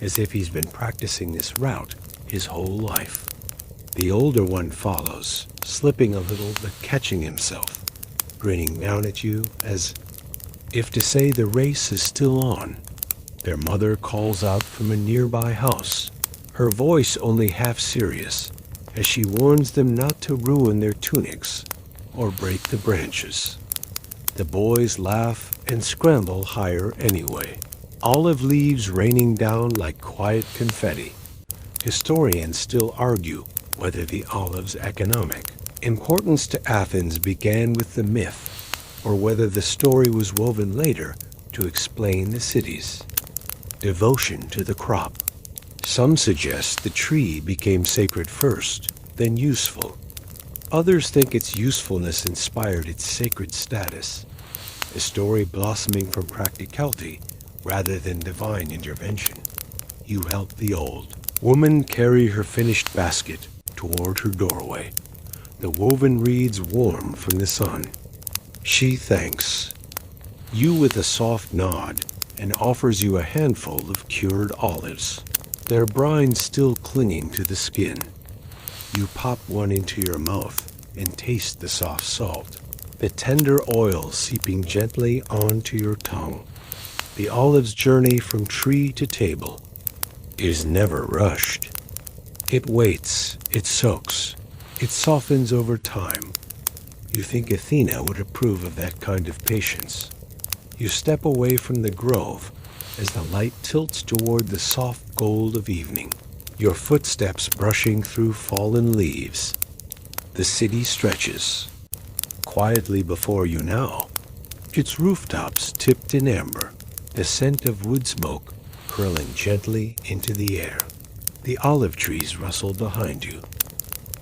as if he's been practicing this route his whole life. The older one follows, slipping a little but catching himself, grinning down at you as if to say the race is still on. Their mother calls out from a nearby house, her voice only half serious, as she warns them not to ruin their tunics or break the branches. The boys laugh and scramble higher anyway, olive leaves raining down like quiet confetti. Historians still argue whether the olive's economic importance to Athens began with the myth, or whether the story was woven later to explain the city's devotion to the crop. Some suggest the tree became sacred first, then useful. Others think its usefulness inspired its sacred status, a story blossoming from practicality rather than divine intervention. You help the old woman carry her finished basket toward her doorway, the woven reeds warm from the sun. She thanks you with a soft nod and offers you a handful of cured olives, their brine still clinging to the skin. You pop one into your mouth and taste the soft salt, the tender oil seeping gently onto your tongue. The olive's journey from tree to table is never rushed. It waits, it soaks, it softens over time. You think Athena would approve of that kind of patience. You step away from the grove as the light tilts toward the soft gold of evening, your footsteps brushing through fallen leaves. The city stretches quietly before you now, its rooftops tipped in amber, the scent of wood smoke curling gently into the air. The olive trees rustle behind you,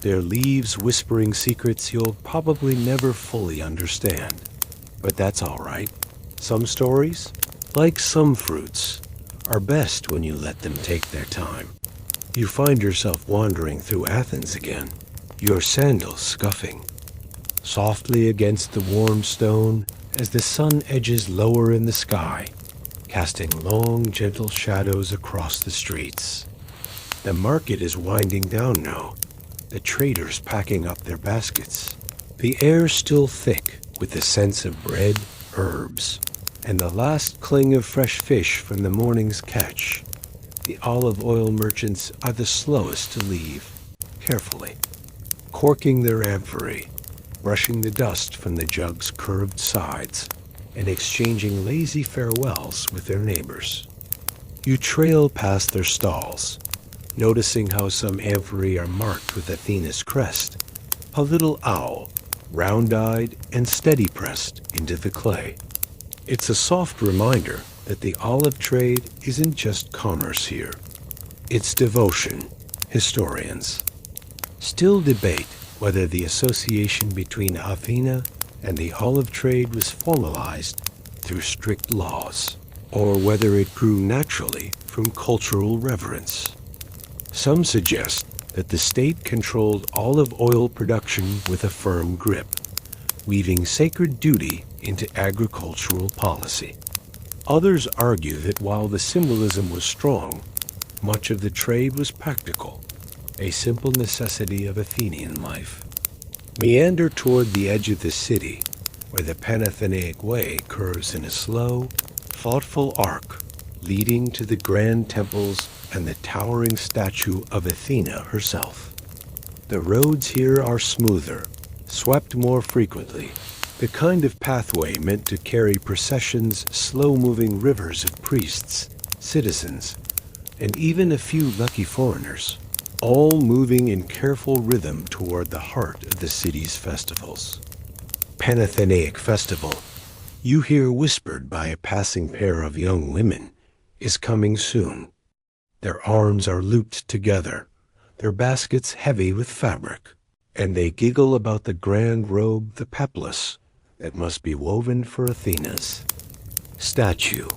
their leaves whispering secrets you'll probably never fully understand. But that's all right. Some stories, like some fruits, are best when you let them take their time. You find yourself wandering through Athens again, your sandals scuffing softly against the warm stone as the sun edges lower in the sky, casting long, gentle shadows across the streets. The market is winding down now, the traders packing up their baskets, the air still thick with the sense of bread, herbs, and the last cling of fresh fish from the morning's catch. The olive oil merchants are the slowest to leave, carefully, corking their amphorae, brushing the dust from the jug's curved sides, and exchanging lazy farewells with their neighbors. You trail past their stalls, noticing how some amphorae are marked with Athena's crest, a little owl, round-eyed and steady-pressed into the clay. It's a soft reminder that the olive trade isn't just commerce here. It's devotion. Historians still debate whether the association between Athena and the olive trade was formalized through strict laws, or whether it grew naturally from cultural reverence. Some suggest that the state controlled olive oil production with a firm grip, weaving sacred duty into agricultural policy. Others argue that while the symbolism was strong, much of the trade was practical, a simple necessity of Athenian life. Meander toward the edge of the city, where the Panathenaic Way curves in a slow, thoughtful arc leading to the grand temples and the towering statue of Athena herself. The roads here are smoother, swept more frequently, the kind of pathway meant to carry processions, slow-moving rivers of priests, citizens, and even a few lucky foreigners, all moving in careful rhythm toward the heart of the city's festivals. Panathenaic Festival, you hear whispered by a passing pair of young women, is coming soon. Their arms are looped together, their baskets heavy with fabric, and they giggle about the grand robe, the peplus, that must be woven for Athena's statue.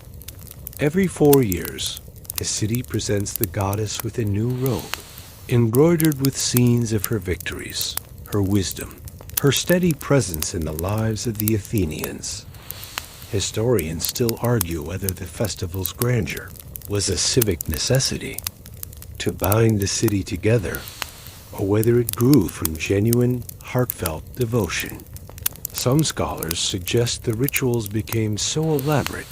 Every 4 years, the city presents the goddess with a new robe, embroidered with scenes of her victories, her wisdom, her steady presence in the lives of the Athenians. Historians still argue whether the festival's grandeur was a civic necessity to bind the city together, or whether it grew from genuine, heartfelt devotion. Some scholars suggest the rituals became so elaborate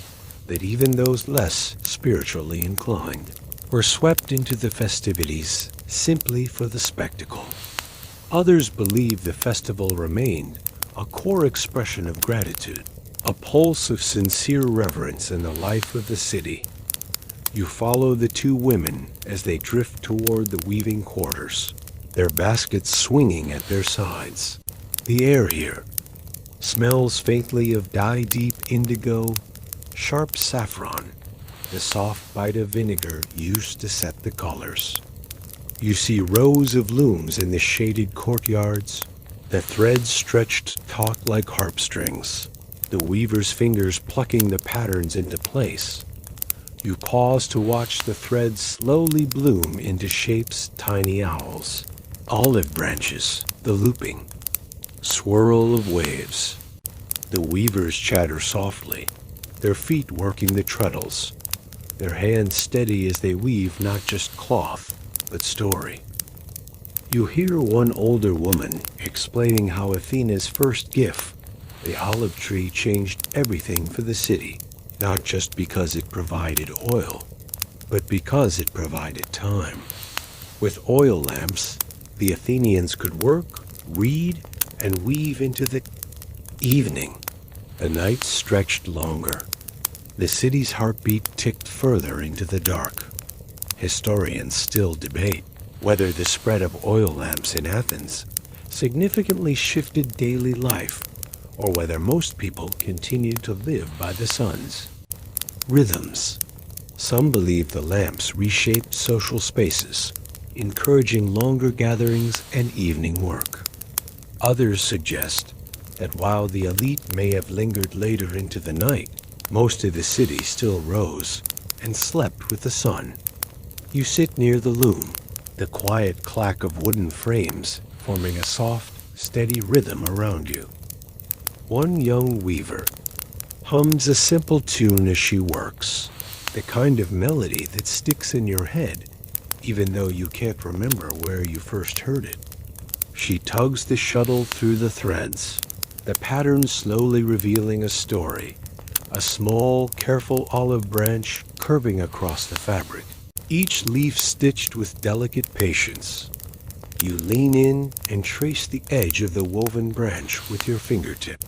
that even those less spiritually inclined were swept into the festivities simply for the spectacle. Others believe the festival remained a core expression of gratitude, a pulse of sincere reverence in the life of the city. You follow the two women as they drift toward the weaving quarters, their baskets swinging at their sides. The air here smells faintly of dye-deep indigo, sharp saffron, the soft bite of vinegar used to set the colors. You see rows of looms in the shaded courtyards, the threads stretched taut like harp strings, the weaver's fingers plucking the patterns into place. You pause to watch the threads slowly bloom into shapes tiny owls, olive branches, the looping, swirl of waves. The weavers chatter softly, their feet working the treadles, their hands steady as they weave not just cloth, but story. You hear one older woman explaining how Athena's first gift, the olive tree, changed everything for the city, not just because it provided oil, but because it provided time. With oil lamps, the Athenians could work, read, and weave into the evening. The nights stretched longer. The city's heartbeat ticked further into the dark. Historians still debate whether the spread of oil lamps in Athens significantly shifted daily life, or whether most people continued to live by the sun's rhythms. Some believe the lamps reshaped social spaces, encouraging longer gatherings and evening work. Others suggest that while the elite may have lingered later into the night, most of the city still rose and slept with the sun. You sit near the loom, the quiet clack of wooden frames forming a soft, steady rhythm around you. One young weaver hums a simple tune as she works, the kind of melody that sticks in your head even though you can't remember where you first heard it. She tugs the shuttle through the threads, the pattern slowly revealing a story, a small, careful olive branch curving across the fabric, each leaf stitched with delicate patience. You lean in and trace the edge of the woven branch with your fingertip.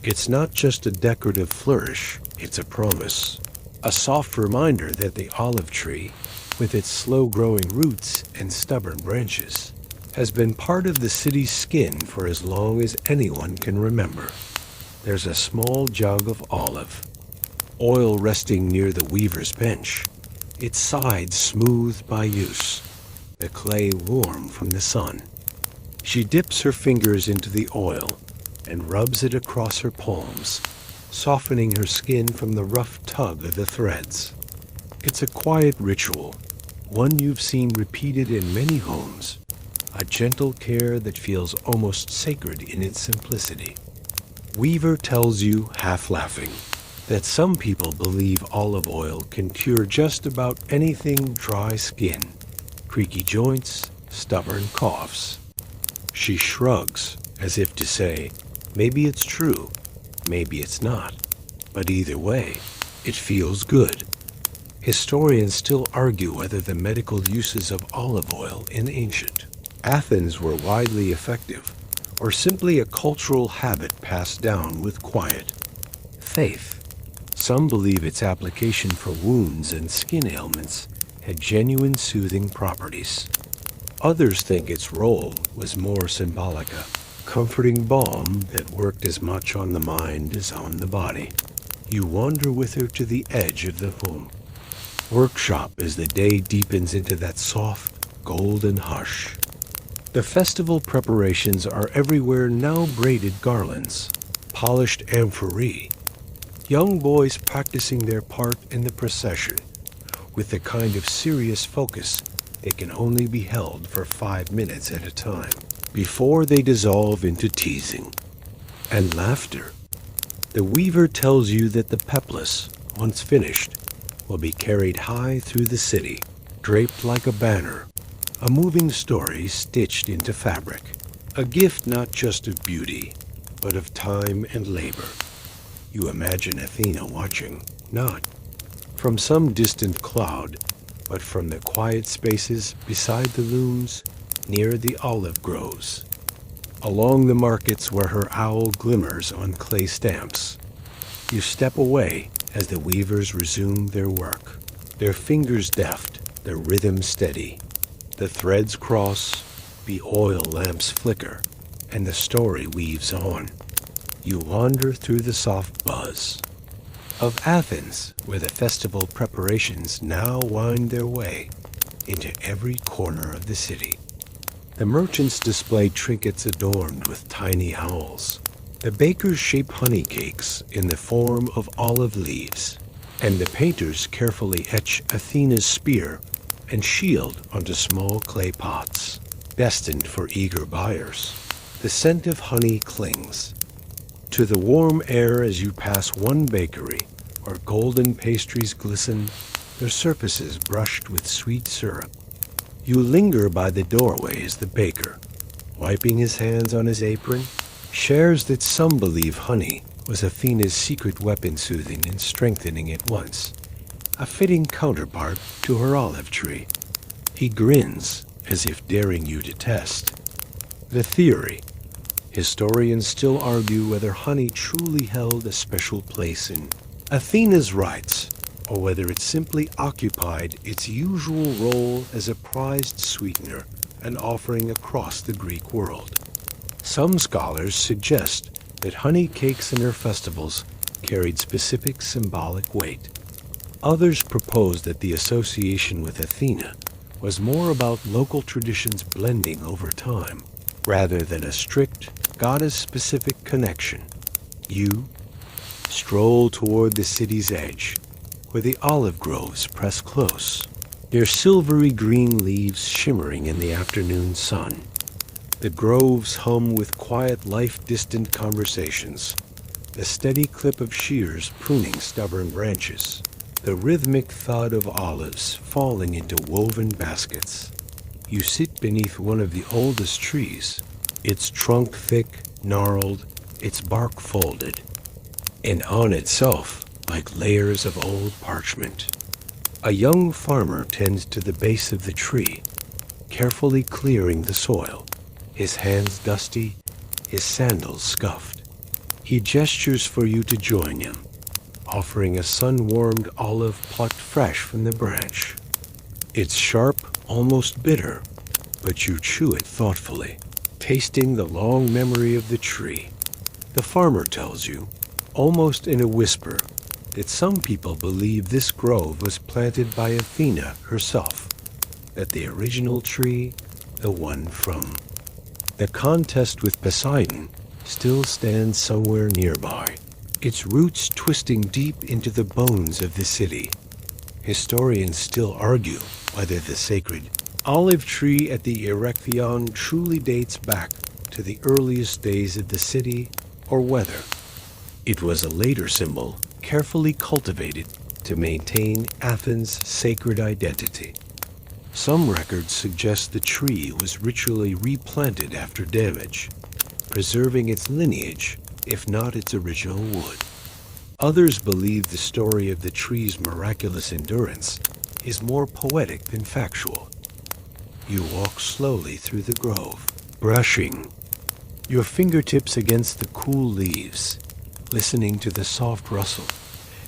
It's not just a decorative flourish, it's a promise, a soft reminder that the olive tree, with its slow-growing roots and stubborn branches, has been part of the city's skin for as long as anyone can remember. There's a small jug of olive oil resting near the weaver's bench, its sides smoothed by use, the clay warm from the sun. She dips her fingers into the oil and rubs it across her palms, softening her skin from the rough tug of the threads. It's a quiet ritual, one you've seen repeated in many homes, a gentle care that feels almost sacred in its simplicity. Weaver tells you, half laughing, that some people believe olive oil can cure just about anything: dry skin, creaky joints, stubborn coughs. She shrugs, as if to say, maybe it's true, maybe it's not, but either way, it feels good. Historians still argue whether the medical uses of olive oil in ancient Athens were widely effective, or simply a cultural habit passed down with quiet faith. Some believe its application for wounds and skin ailments had genuine soothing properties. Others think its role was more symbolic, a comforting balm that worked as much on the mind as on the body. You wander with her to the edge of the home workshop as the day deepens into that soft, golden hush. The festival preparations are everywhere now: braided garlands, polished amphorae, young boys practicing their part in the procession with the kind of serious focus that can only be held for 5 minutes at a time before they dissolve into teasing and laughter. The weaver tells you that the peplus, once finished, will be carried high through the city, draped like a banner, a moving story stitched into fabric, a gift not just of beauty, but of time and labor. You imagine Athena watching, not from some distant cloud, but from the quiet spaces beside the looms near the olive groves, along the markets where her owl glimmers on clay stamps. You step away as the weavers resume their work, their fingers deft, their rhythm steady. The threads cross, the oil lamps flicker, and the story weaves on. You wander through the soft buzz of Athens, where the festival preparations now wind their way into every corner of the city. The merchants display trinkets adorned with tiny owls. The bakers shape honey cakes in the form of olive leaves, and the painters carefully etch Athena's spear and shield onto small clay pots, destined for eager buyers. The scent of honey clings to the warm air as you pass one bakery where golden pastries glisten, their surfaces brushed with sweet syrup. You linger by the doorway as the baker, wiping his hands on his apron, shares that some believe honey was Athena's secret weapon, soothing and strengthening at once, a fitting counterpart to her olive tree. He grins as if daring you to test the theory. Historians still argue whether honey truly held a special place in Athena's rites, or whether it simply occupied its usual role as a prized sweetener and offering across the Greek world. Some scholars suggest that honey cakes in her festivals carried specific symbolic weight. Others propose that the association with Athena was more about local traditions blending over time, rather than a strict, goddess-specific connection. You stroll toward the city's edge, where the olive groves press close, their silvery green leaves shimmering in the afternoon sun. The groves hum with quiet, life-distant conversations, the steady clip of shears pruning stubborn branches, the rhythmic thud of olives falling into woven baskets. You sit beneath one of the oldest trees, its trunk thick, gnarled, its bark folded, and on itself like layers of old parchment. A young farmer tends to the base of the tree, carefully clearing the soil, his hands dusty, his sandals scuffed. He gestures for you to join him, offering a sun-warmed olive plucked fresh from the branch. It's sharp, almost bitter, but you chew it thoughtfully, tasting the long memory of the tree. The farmer tells you, almost in a whisper, that some people believe this grove was planted by Athena herself, that the original tree, the one from the contest with Poseidon, still stands somewhere nearby, its roots twisting deep into the bones of the city. Historians still argue whether the sacred olive tree at the Erechtheion truly dates back to the earliest days of the city, or whether It was a later symbol, carefully cultivated to maintain Athens' sacred identity. Some records suggest the tree was ritually replanted after damage, preserving its lineage, if not its original wood. Others believe the story of the tree's miraculous endurance is more poetic than factual. You walk slowly through the grove, brushing your fingertips against the cool leaves, listening to the soft rustle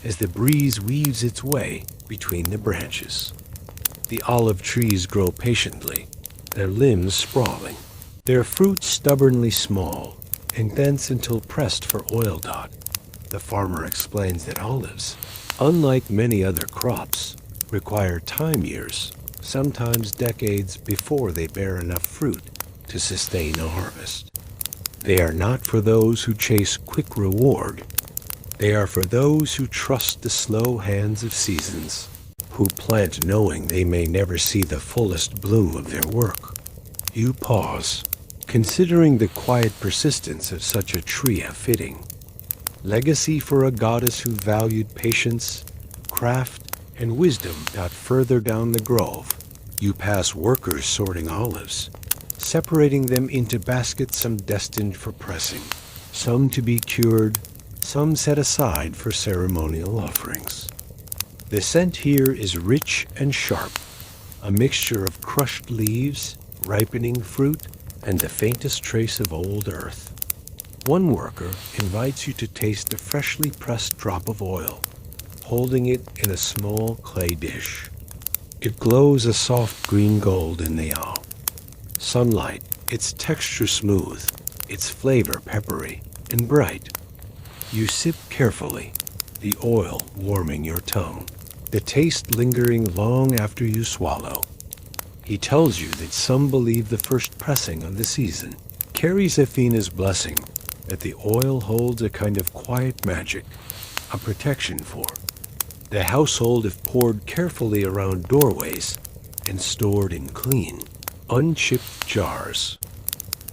as the breeze weaves its way between the branches. The olive trees grow patiently, their limbs sprawling, their fruit stubbornly small and dense until pressed for oil dot. The farmer explains that olives, unlike many other crops, require time years, sometimes decades before they bear enough fruit to sustain a harvest. They are not for those who chase quick reward. They are for those who trust the slow hands of seasons, who plant knowing they may never see the fullest bloom of their work. You pause, considering the quiet persistence of such a tree a fitting legacy for a goddess who valued patience, craft, and wisdom. Further down the grove, you pass workers sorting olives, separating them into baskets, some destined for pressing, some to be cured, some set aside for ceremonial offerings. The scent here is rich and sharp, a mixture of crushed leaves, ripening fruit, and the faintest trace of old earth. One worker invites you to taste a freshly pressed drop of oil, holding it in a small clay dish. It glows a soft green gold in the sunlight, its texture smooth, its flavor peppery and bright. You sip carefully, the oil warming your tongue, the taste lingering long after you swallow. He tells you that some believe the first pressing of the season carries Athena's blessing, that the oil holds a kind of quiet magic, a protection for the household if poured carefully around doorways and stored in clean, unchipped jars.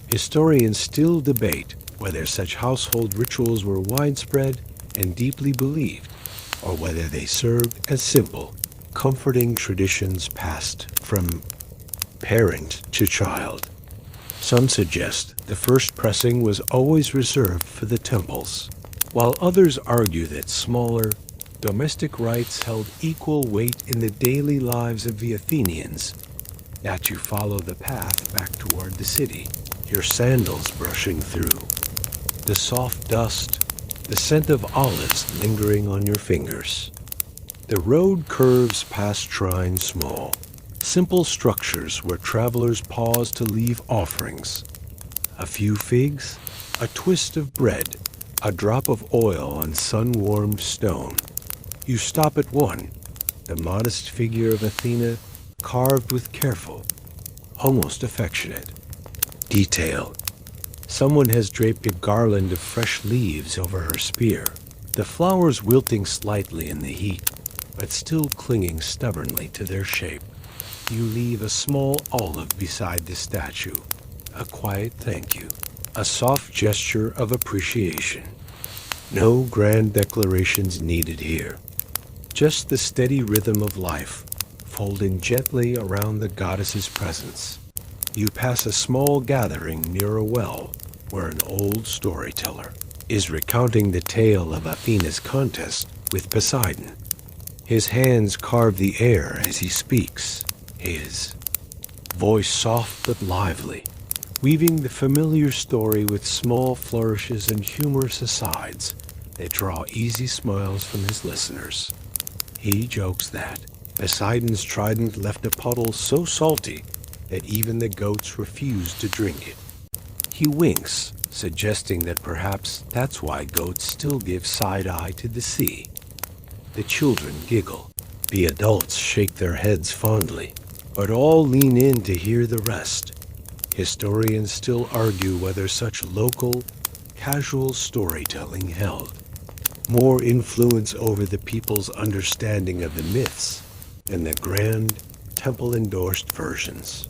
Historians still debate whether such household rituals were widespread and deeply believed, or whether they served as simple, comforting traditions passed from parent to child. Some suggest the first pressing was always reserved for the temples, while others argue that smaller, domestic rites held equal weight in the daily lives of the Athenians. That you follow the path back toward the city, your sandals brushing through, the soft dust, the scent of olives lingering on your fingers. The road curves past shrines small, simple structures where travelers pause to leave offerings. A few figs, a twist of bread, a drop of oil on sun-warmed stone. You stop at one, the modest figure of Athena carved with careful, almost affectionate detail. Someone has draped a garland of fresh leaves over her spear, the flowers wilting slightly in the heat, but still clinging stubbornly to their shape. You leave a small olive beside the statue, a quiet thank you, a soft gesture of appreciation. No grand declarations needed here, just the steady rhythm of life, folding gently around the goddess's presence. You pass a small gathering near a well, where an old storyteller is recounting the tale of Athena's contest with Poseidon. His hands carve the air as he speaks, his voice soft but lively, weaving the familiar story with small flourishes and humorous asides that draw easy smiles from his listeners. He jokes that Poseidon's trident left a puddle so salty that even the goats refused to drink it. He winks, suggesting that perhaps that's why goats still give side-eye to the sea. The children giggle. The adults shake their heads fondly, but all lean in to hear the rest. Historians still argue whether such local, casual storytelling held more influence over the people's understanding of the myths than the grand, temple-endorsed versions.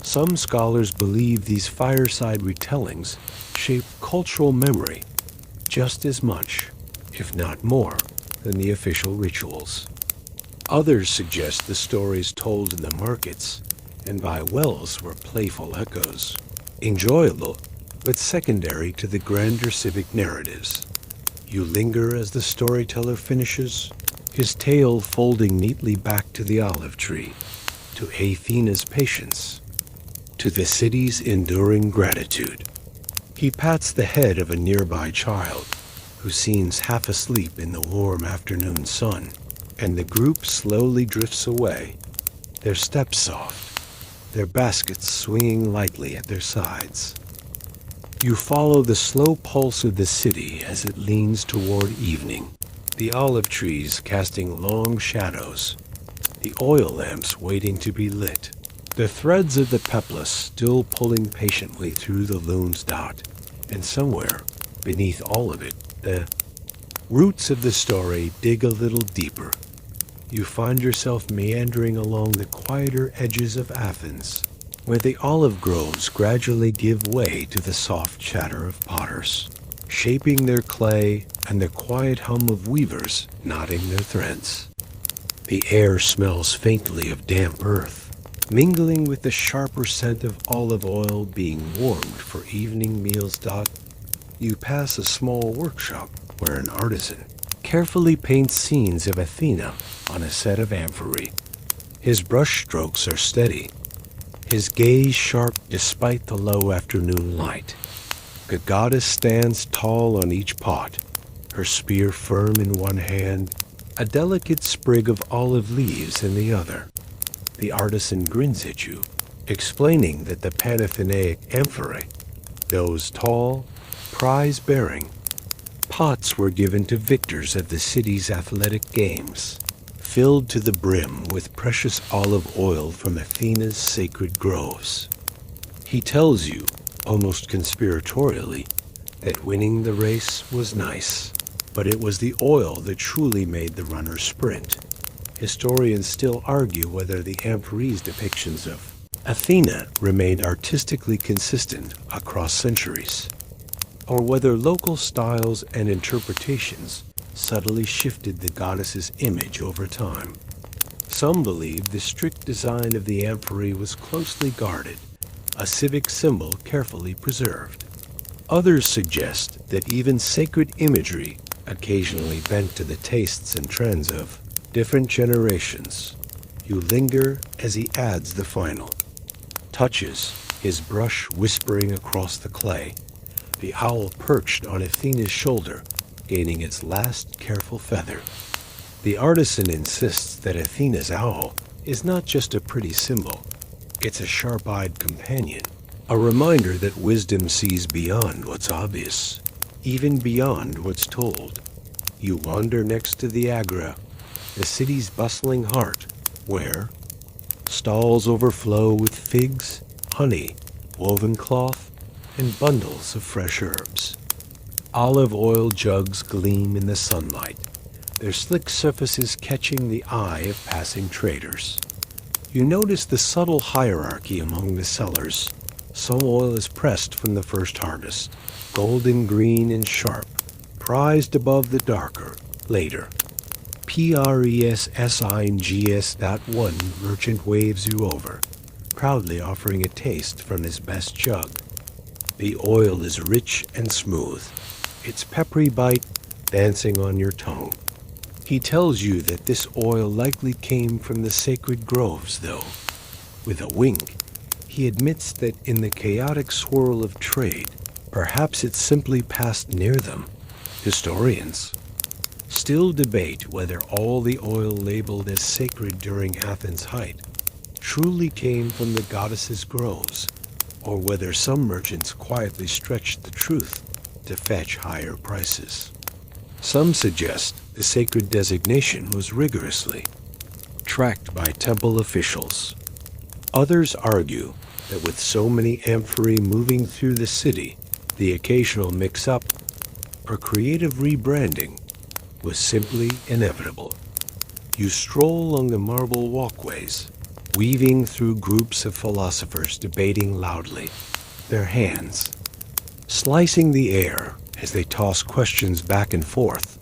Some scholars believe these fireside retellings shape cultural memory, just as much, if not more, than the official rituals. Others suggest the stories told in the markets and by wells were playful echoes, enjoyable but secondary to the grander civic narratives. You linger as the storyteller finishes, his tail folding neatly back to the olive tree, to Athena's patience, to the city's enduring gratitude. He pats the head of a nearby child, who seems half asleep in the warm afternoon sun, and the group slowly drifts away, their steps soft, their baskets swinging lightly at their sides. You follow the slow pulse of the city as it leans toward evening, the olive trees casting long shadows, the oil lamps waiting to be lit, the threads of the peplus still pulling patiently through the loon's dot, and somewhere, beneath all of it, the roots of the story dig a little deeper. You find yourself meandering along the quieter edges of Athens, where the olive groves gradually give way to the soft chatter of potters, shaping their clay and the quiet hum of weavers knotting their threads. The air smells faintly of damp earth, mingling with the sharper scent of olive oil being warmed for evening meals. You pass a small workshop where an artisan carefully paints scenes of Athena on a set of amphorae. His brush strokes are steady, his gaze sharp despite the low afternoon light. The goddess stands tall on each pot, her spear firm in one hand, a delicate sprig of olive leaves in the other. The artisan grins at you, explaining that the Panathenaic amphorae, those tall, prize-bearing pots, were given to victors at the city's athletic games, filled to the brim with precious olive oil from Athena's sacred groves. He tells you, almost conspiratorially, that winning the race was nice, but it was the oil that truly made the runner sprint. Historians still argue whether the amphorae's depictions of Athena remained artistically consistent across centuries, or whether local styles and interpretations subtly shifted the goddess's image over time. Some believe the strict design of the amphorae was closely guarded, a civic symbol carefully preserved. Others suggest that even sacred imagery occasionally bent to the tastes and trends of different generations. You linger as he adds the final touches, his brush whispering across the clay, the owl perched on Athena's shoulder, gaining its last careful feather. The artisan insists that Athena's owl is not just a pretty symbol, it's a sharp-eyed companion, a reminder that wisdom sees beyond what's obvious, even beyond what's told. You wander next to the Agora, the city's bustling heart, where stalls overflow with figs, honey, woven cloth, and bundles of fresh herbs. Olive oil jugs gleam in the sunlight, their slick surfaces catching the eye of passing traders. You notice the subtle hierarchy among the sellers. Some oil is pressed from the first harvest, golden green and sharp, prized above the darker, later. PRESSINGS.1 merchant waves you over, proudly offering a taste from his best jug. The oil is rich and smooth, its peppery bite dancing on your tongue. He tells you that this oil likely came from the sacred groves, though. With a wink, he admits that in the chaotic swirl of trade, perhaps it simply passed near them. Historians still debate whether all the oil labeled as sacred during Athens' height truly came from the goddess's groves, or whether some merchants quietly stretched the truth to fetch higher prices. Some suggest the sacred designation was rigorously tracked by temple officials. Others argue that with so many amphorae moving through the city, the occasional mix-up or creative rebranding was simply inevitable. You stroll along the marble walkways, weaving through groups of philosophers debating loudly, their hands slicing the air as they toss questions back and forth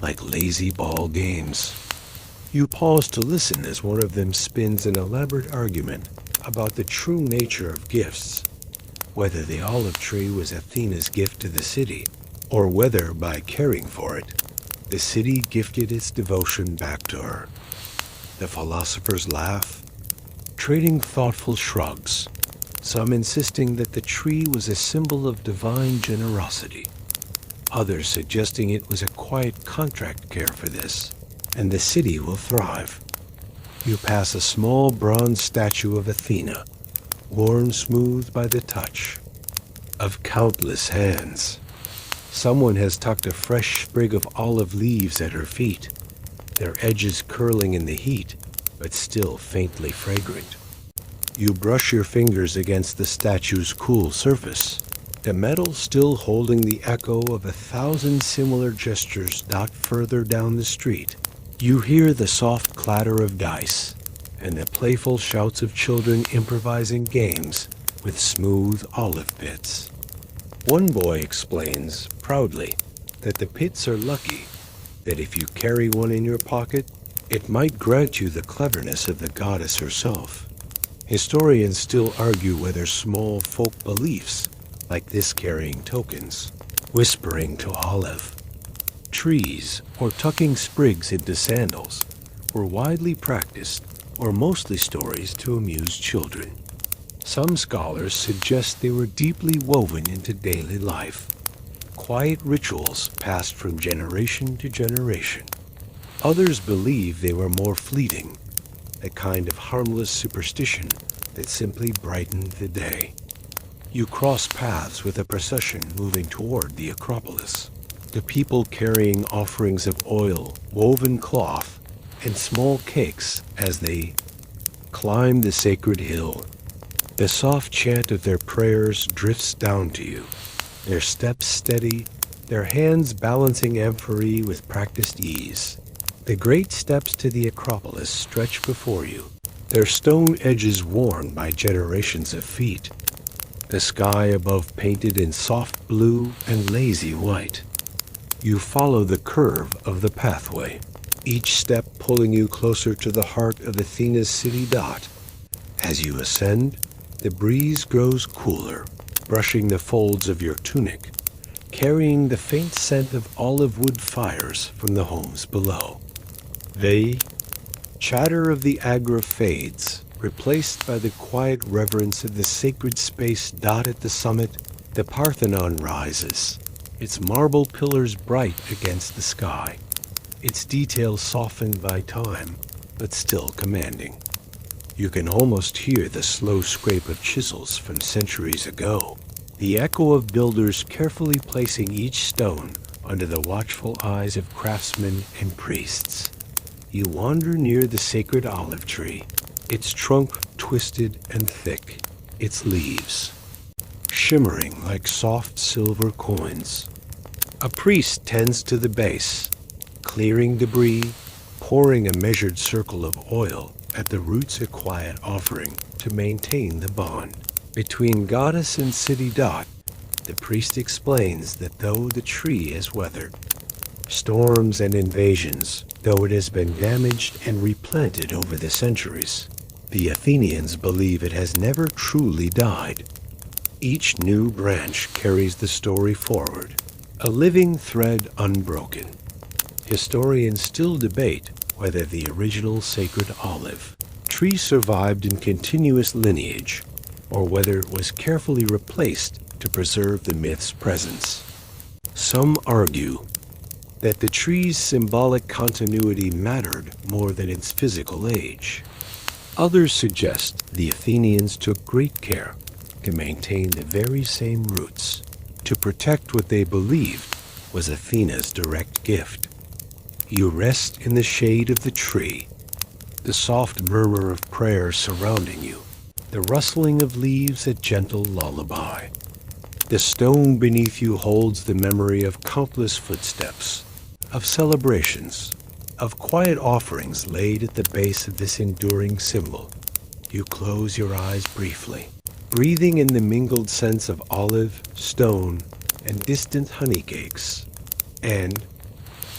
like lazy ball games. You pause to listen as one of them spins an elaborate argument about the true nature of gifts, whether the olive tree was Athena's gift to the city, or whether, by caring for it, the city gifted its devotion back to her. The philosophers laugh, trading thoughtful shrugs, some insisting that the tree was a symbol of divine generosity, others suggesting it was a quiet contract care for this, and the city will thrive. You pass a small bronze statue of Athena, worn smooth by the touch of countless hands. Someone has tucked a fresh sprig of olive leaves at her feet, their edges curling in the heat, but still faintly fragrant. You brush your fingers against the statue's cool surface, the metal still holding the echo of 1,000 similar gestures dot further down the street. You hear the soft clatter of dice and the playful shouts of children improvising games with smooth olive pits. One boy explains, proudly, that the pits are lucky, that if you carry one in your pocket, it might grant you the cleverness of the goddess herself. Historians still argue whether small folk beliefs, like this carrying tokens, whispering to olive trees, or tucking sprigs into sandals, were widely practiced, or mostly stories to amuse children. Some scholars suggest they were deeply woven into daily life, quiet rituals passed from generation to generation. Others believe they were more fleeting, a kind of harmless superstition that simply brightened the day. You cross paths with a procession moving toward the Acropolis, the people carrying offerings of oil, woven cloth, and small cakes as they climb the sacred hill. The soft chant of their prayers drifts down to you, their steps steady, their hands balancing amphorae with practiced ease. The great steps to the Acropolis stretch before you, their stone edges worn by generations of feet, the sky above painted in soft blue and lazy white. You follow the curve of the pathway, each step pulling you closer to the heart of Athena's city dot. As you ascend, the breeze grows cooler, brushing the folds of your tunic, carrying the faint scent of olive wood fires from the homes below. The chatter of the Agra fades, replaced by the quiet reverence of the sacred space dot at the summit. The Parthenon rises, its marble pillars bright against the sky, its details softened by time, but still commanding. You can almost hear the slow scrape of chisels from centuries ago, the echo of builders carefully placing each stone under the watchful eyes of craftsmen and priests. You wander near the sacred olive tree, its trunk twisted and thick, its leaves shimmering like soft silver coins. A priest tends to the base, clearing debris, pouring a measured circle of oil at the roots, a quiet offering to maintain the bond between goddess and city dot. The priest explains that though the tree has weathered storms and invasions, though it has been damaged and replanted over the centuries, the Athenians believe it has never truly died. Each new branch carries the story forward, a living thread unbroken. Historians still debate whether the original sacred olive tree survived in continuous lineage, or whether it was carefully replaced to preserve the myth's presence. Some argue that the tree's symbolic continuity mattered more than its physical age. Others suggest the Athenians took great care to maintain the very same roots, to protect what they believed was Athena's direct gift. You rest in the shade of the tree, the soft murmur of prayer surrounding you, the rustling of leaves a gentle lullaby. The stone beneath you holds the memory of countless footsteps, of celebrations, of quiet offerings laid at the base of this enduring symbol. You close your eyes briefly, breathing in the mingled scents of olive, stone, and distant honey cakes. And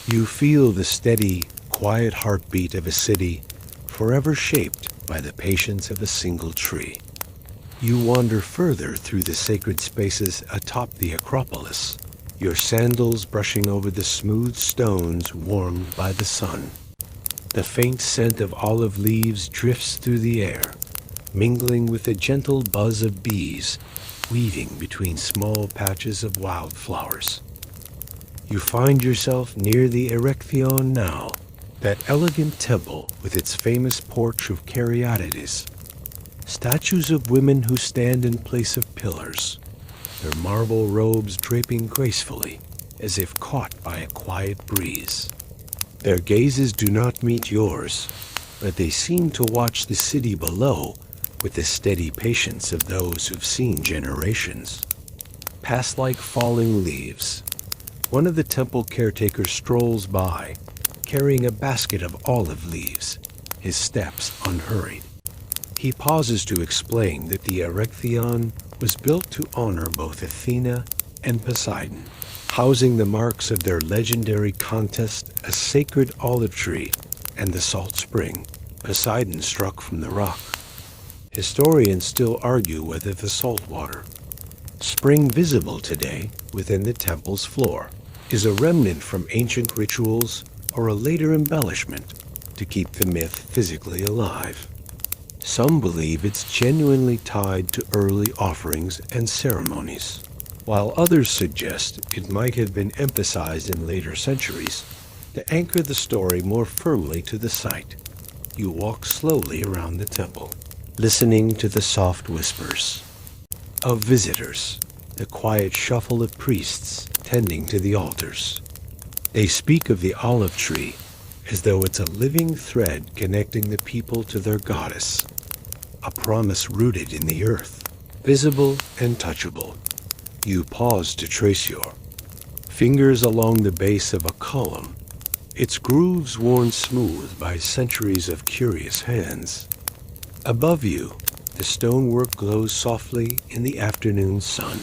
you feel the steady, quiet heartbeat of a city forever shaped by the patience of a single tree. You wander further through the sacred spaces atop the Acropolis, your sandals brushing over the smooth stones warmed by the sun. The faint scent of olive leaves drifts through the air, mingling with the gentle buzz of bees weaving between small patches of wildflowers. You find yourself near the Erechtheion now, that elegant temple with its famous porch of caryatides, statues of women who stand in place of pillars, their marble robes draping gracefully as if caught by a quiet breeze. Their gazes do not meet yours, but they seem to watch the city below with the steady patience of those who've seen generations. Pass like falling leaves. One of the temple caretakers strolls by, carrying a basket of olive leaves, his steps unhurried. He pauses to explain that the Erechtheion was built to honor both Athena and Poseidon, housing the marks of their legendary contest, a sacred olive tree, and the salt spring Poseidon struck from the rock. Historians still argue whether the salt water, spring visible today within the temple's floor, is a remnant from ancient rituals or a later embellishment to keep the myth physically alive. Some believe it's genuinely tied to early offerings and ceremonies, while others suggest it might have been emphasized in later centuries to anchor the story more firmly to the site. You walk slowly around the temple, listening to the soft whispers of visitors, the quiet shuffle of priests tending to the altars. They speak of the olive tree as though it's a living thread connecting the people to their goddess, a promise rooted in the earth, visible and touchable. You pause to trace your fingers along the base of a column, its grooves worn smooth by centuries of curious hands. Above you, the stonework glows softly in the afternoon sun,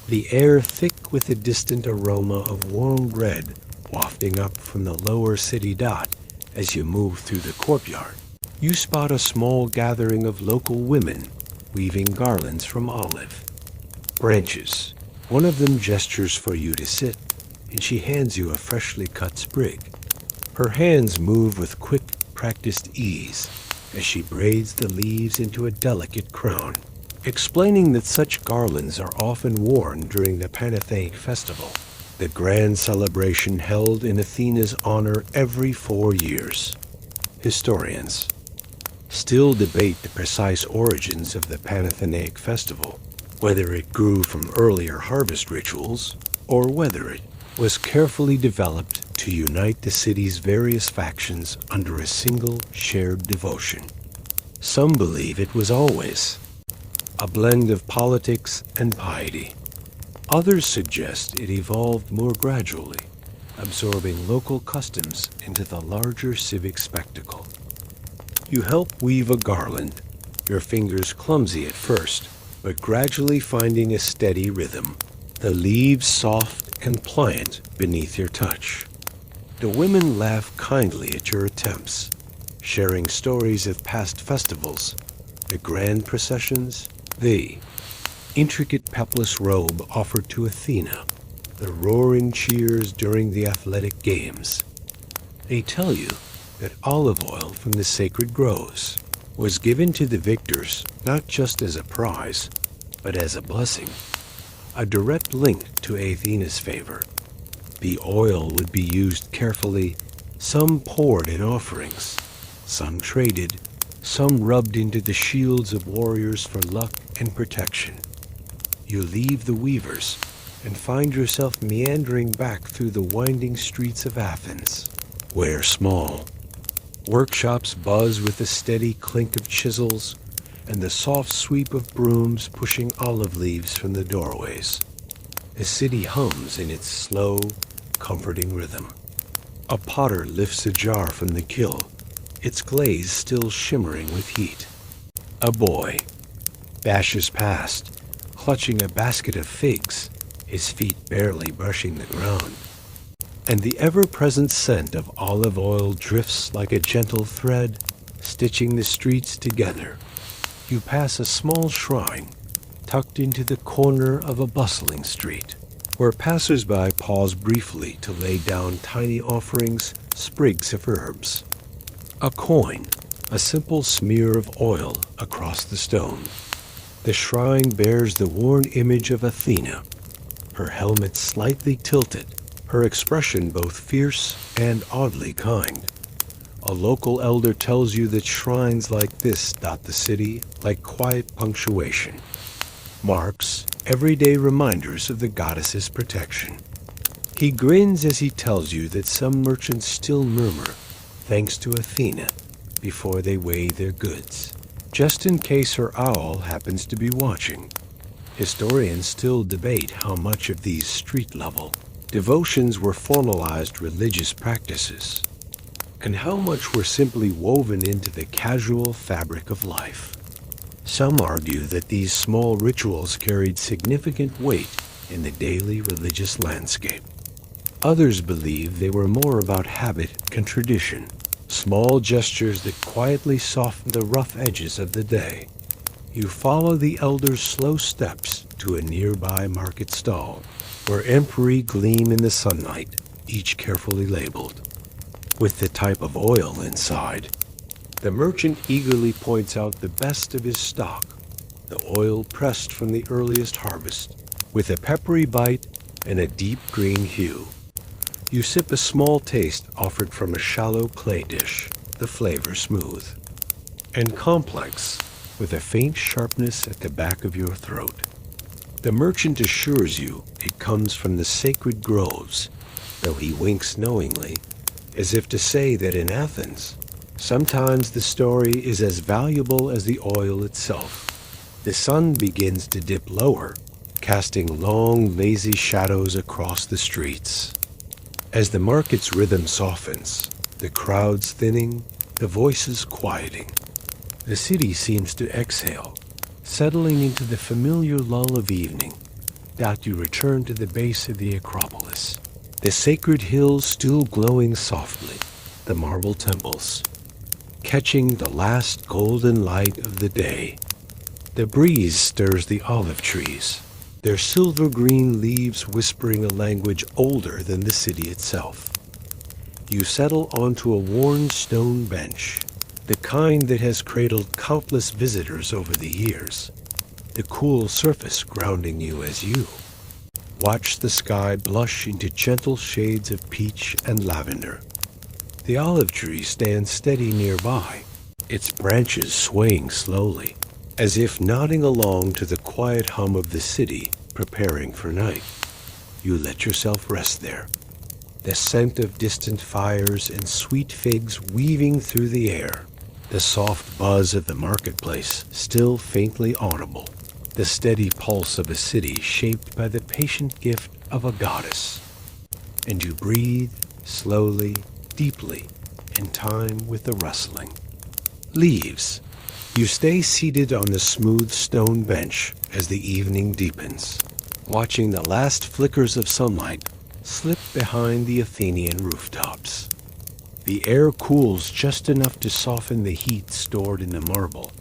the air thick with a distant aroma of warm red wafting up from the lower city dot. As you move through the courtyard, you spot a small gathering of local women weaving garlands from olive branches. One of them gestures for you to sit, and she hands you a freshly cut sprig. Her hands move with quick, practiced ease as she braids the leaves into a delicate crown, explaining that such garlands are often worn during the Panathenaic festival, the grand celebration held in Athena's honor every 4 years. Historians still debate the precise origins of the Panathenaic festival, whether it grew from earlier harvest rituals or whether it was carefully developed to unite the city's various factions under a single shared devotion. Some believe it was always a blend of politics and piety. Others suggest it evolved more gradually, absorbing local customs into the larger civic spectacle. You help weave a garland, your fingers clumsy at first, but gradually finding a steady rhythm, the leaves soft and pliant beneath your touch. The women laugh kindly at your attempts, sharing stories of past festivals, the grand processions, the intricate peplous robe offered to Athena, the roaring cheers during the athletic games. They tell you that olive oil from the sacred groves was given to the victors not just as a prize, but as a blessing, a direct link to Athena's favor. The oil would be used carefully, some poured in offerings, some traded, some rubbed into the shields of warriors for luck and protection. You leave the weavers and find yourself meandering back through the winding streets of Athens, where small workshops buzz with the steady clink of chisels and the soft sweep of brooms pushing olive leaves from the doorways. The city hums in its slow, comforting rhythm. A potter lifts a jar from the kiln, its glaze still shimmering with heat. A boy dashes past, clutching a basket of figs, his feet barely brushing the ground. And the ever-present scent of olive oil drifts like a gentle thread, stitching the streets together. You pass a small shrine, tucked into the corner of a bustling street, where passers-by pause briefly to lay down tiny offerings, sprigs of herbs. A coin, a simple smear of oil across the stone. The shrine bears the worn image of Athena, her helmet slightly tilted, her expression both fierce and oddly kind. A local elder tells you that shrines like this dot the city like quiet punctuation. Marks, everyday reminders of the goddess's protection. He grins as he tells you that some merchants still murmur, thanks to Athena, before they weigh their goods, just in case her owl happens to be watching. Historians still debate how much of these street-level devotions were formalized religious practices, and how much were simply woven into the casual fabric of life. Some argue that these small rituals carried significant weight in the daily religious landscape. Others believe they were more about habit and tradition, small gestures that quietly softened the rough edges of the day. You follow the elder's slow steps to a nearby market stall, where empery gleam in the sunlight, each carefully labeled, with the type of oil inside. The merchant eagerly points out the best of his stock, the oil pressed from the earliest harvest, with a peppery bite and a deep green hue. You sip a small taste offered from a shallow clay dish, the flavor smooth and complex, with a faint sharpness at the back of your throat. The merchant assures you it comes from the sacred groves, though he winks knowingly, as if to say that in Athens, sometimes the story is as valuable as the oil itself. The sun begins to dip lower, casting long, lazy shadows across the streets. As the market's rhythm softens, the crowds thinning, the voices quieting, the city seems to exhale, settling into the familiar lull of evening. That you return to the base of the Acropolis, the sacred hills still glowing softly, the marble temples, catching the last golden light of the day. The breeze stirs the olive trees, their silver-green leaves whispering a language older than the city itself. You settle onto a worn stone bench, the kind that has cradled countless visitors over the years, the cool surface grounding you as you watch the sky blush into gentle shades of peach and lavender. The olive tree stands steady nearby, its branches swaying slowly, as if nodding along to the quiet hum of the city preparing for night. You let yourself rest there, the scent of distant fires and sweet figs weaving through the air, the soft buzz of the marketplace still faintly audible, the steady pulse of a city shaped by the patient gift of a goddess. And you breathe slowly, deeply, in time with the rustling leaves. You stay seated on the smooth stone bench as the evening deepens, watching the last flickers of sunlight slip behind the Athenian rooftops. The air cools just enough to soften the heat stored in the marble,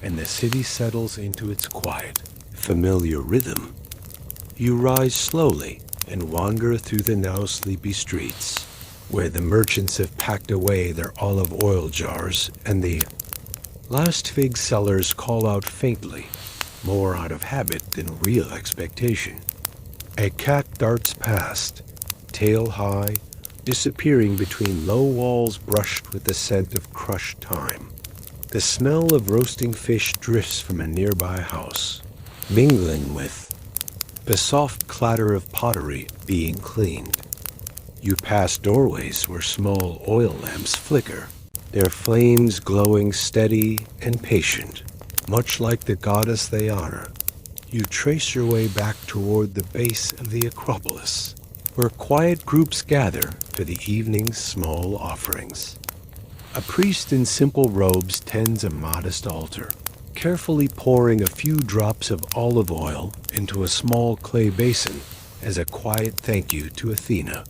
and the city settles into its quiet, familiar rhythm. You rise slowly and wander through the now sleepy streets, where the merchants have packed away their olive oil jars, and the last fig sellers call out faintly, more out of habit than real expectation. A cat darts past, tail high, disappearing between low walls brushed with the scent of crushed thyme. The smell of roasting fish drifts from a nearby house, mingling with the soft clatter of pottery being cleaned. You pass doorways where small oil lamps flicker, their flames glowing steady and patient, much like the goddess they honor. You trace your way back toward the base of the Acropolis, where quiet groups gather for the evening's small offerings. A priest in simple robes tends a modest altar, carefully pouring a few drops of olive oil into a small clay basin as a quiet thank you to Athena.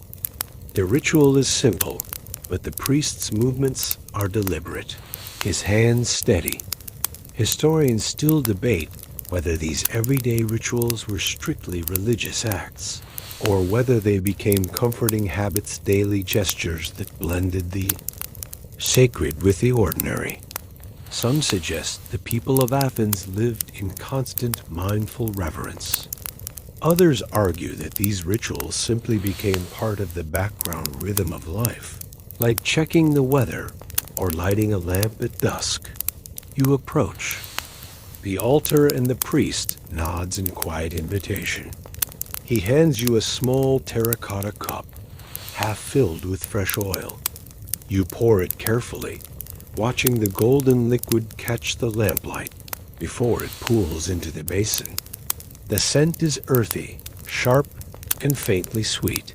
The ritual is simple, but the priest's movements are deliberate, his hands steady. Historians still debate whether these everyday rituals were strictly religious acts, or whether they became comforting habits, daily gestures that blended the sacred with the ordinary. Some suggest the people of Athens lived in constant mindful reverence. Others argue that these rituals simply became part of the background rhythm of life, like checking the weather or lighting a lamp at dusk. You approach the altar and the priest nods in quiet invitation. He hands you a small terracotta cup, half filled with fresh oil. You pour it carefully, watching the golden liquid catch the lamplight before it pools into the basin. The scent is earthy, sharp, and faintly sweet.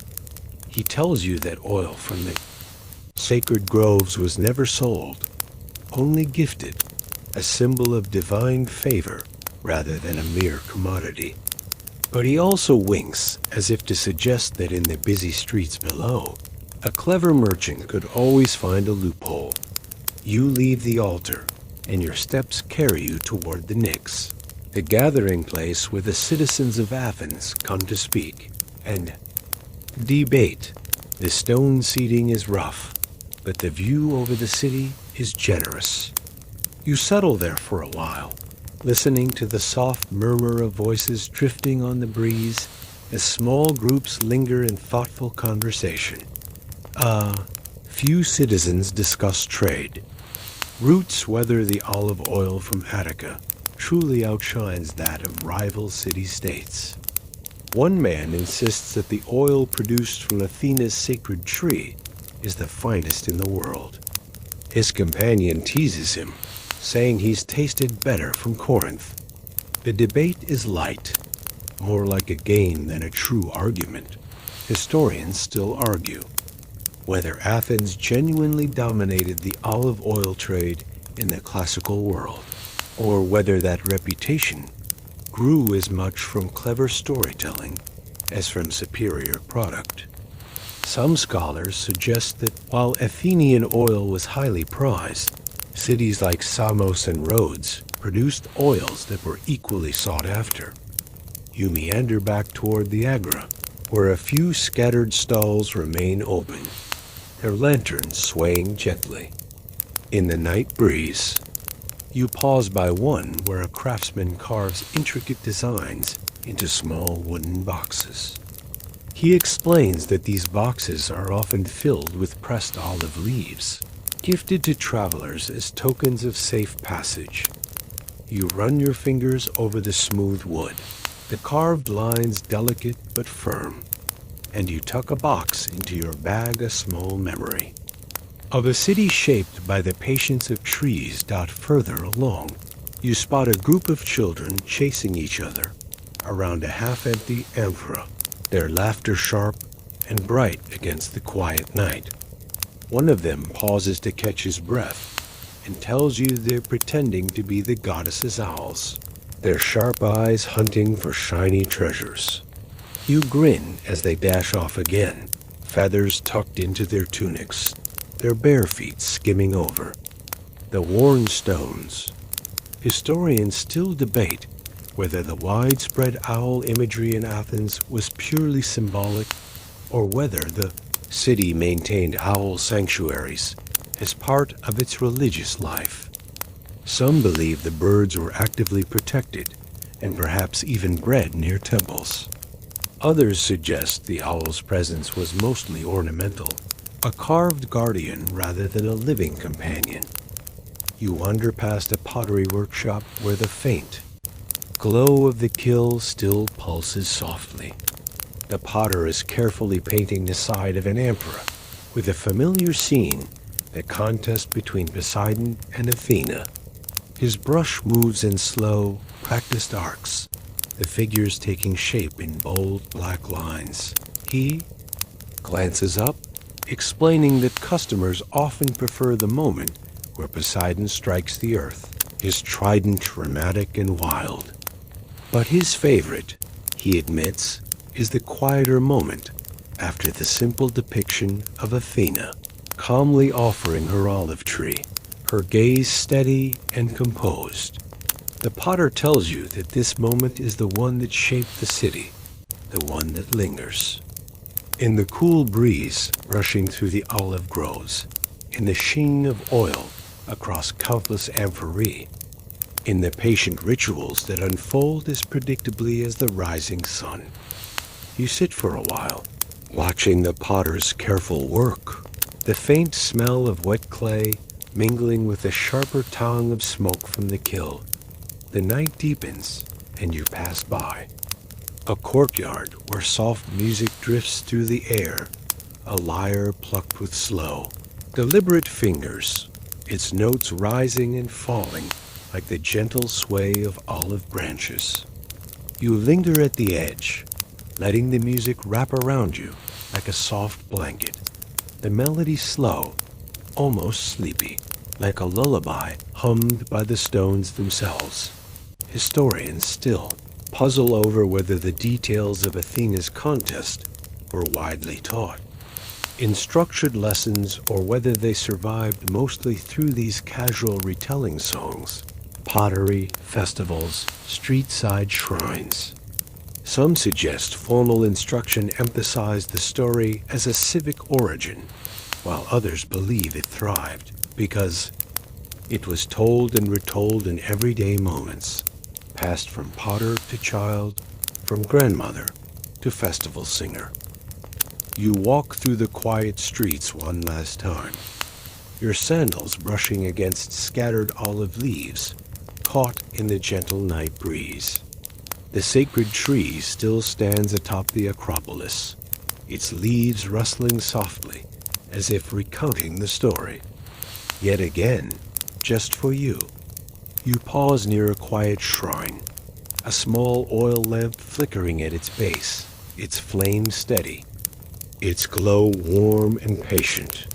He tells you that oil from the sacred groves was never sold, only gifted, a symbol of divine favor rather than a mere commodity. But he also winks, as if to suggest that in the busy streets below, a clever merchant could always find a loophole. You leave the altar, and your steps carry you toward the Nyx, the gathering place where the citizens of Athens come to speak and debate. The stone seating is rough, but the view over the city is generous. You settle there for a while, listening to the soft murmur of voices drifting on the breeze as small groups linger in thoughtful conversation. Few citizens discuss trade. Routes whether the olive oil from Attica truly outshines that of rival city-states. One man insists that the oil produced from Athena's sacred tree is the finest in the world. His companion teases him, saying he's tasted better from Corinth. The debate is light, more like a game than a true argument. Historians still argue whether Athens genuinely dominated the olive oil trade in the classical world, or whether that reputation grew as much from clever storytelling as from superior product. Some scholars suggest that while Athenian oil was highly prized, cities like Samos and Rhodes produced oils that were equally sought after. You meander back toward the Agra, where a few scattered stalls remain open, their lanterns swaying gently. In the night breeze, you pause by one where a craftsman carves intricate designs into small wooden boxes. He explains that these boxes are often filled with pressed olive leaves, gifted to travelers as tokens of safe passage. You run your fingers over the smooth wood, the carved lines delicate but firm, and you tuck a box into your bag, a small memory of a city shaped by the patience of trees. Further along, you spot a group of children chasing each other around a half-empty amphora, their laughter sharp and bright against the quiet night. One of them pauses to catch his breath and tells you they're pretending to be the goddess's owls, their sharp eyes hunting for shiny treasures. You grin as they dash off again, feathers tucked into their tunics, their bare feet skimming over the worn stones. Historians still debate whether the widespread owl imagery in Athens was purely symbolic, or whether the city maintained owl sanctuaries as part of its religious life. Some believe the birds were actively protected and perhaps even bred near temples. Others suggest the owl's presence was mostly ornamental, a carved guardian rather than a living companion. You wander past a pottery workshop where the faint glow of the kiln still pulses softly. The potter is carefully painting the side of an amphora with a familiar scene, the contest between Poseidon and Athena. His brush moves in slow, practiced arcs, the figures taking shape in bold black lines. He glances up, explaining that customers often prefer the moment where Poseidon strikes the earth, his trident dramatic and wild. But his favorite, he admits, is the quieter moment after the simple depiction of Athena calmly offering her olive tree, her gaze steady and composed. The potter tells you that this moment is the one that shaped the city, the one that lingers. In the cool breeze rushing through the olive groves, in the sheen of oil across countless amphorae, in the patient rituals that unfold as predictably as the rising sun. You sit for a while, watching the potter's careful work, the faint smell of wet clay mingling with the sharper tongue of smoke from the kiln. The night deepens, and you pass by. A courtyard where soft music drifts through the air, a lyre plucked with slow, deliberate fingers, its notes rising and falling like the gentle sway of olive branches. You linger at the edge, letting the music wrap around you like a soft blanket. The melody slow, almost sleepy, like a lullaby hummed by the stones themselves. Historians still puzzle over whether the details of Athena's contest were widely taught in structured lessons or whether they survived mostly through these casual retelling songs, pottery, festivals, street-side shrines. Some suggest formal instruction emphasized the story as a civic origin, while others believe it thrived because it was told and retold in everyday moments, passed from potter to child, from grandmother to festival singer. You walk through the quiet streets one last time, your sandals brushing against scattered olive leaves, caught in the gentle night breeze. The sacred tree still stands atop the Acropolis, its leaves rustling softly, as if recounting the story. Yet again, just for you, you pause near a quiet shrine, a small oil lamp flickering at its base, its flame steady, its glow warm and patient.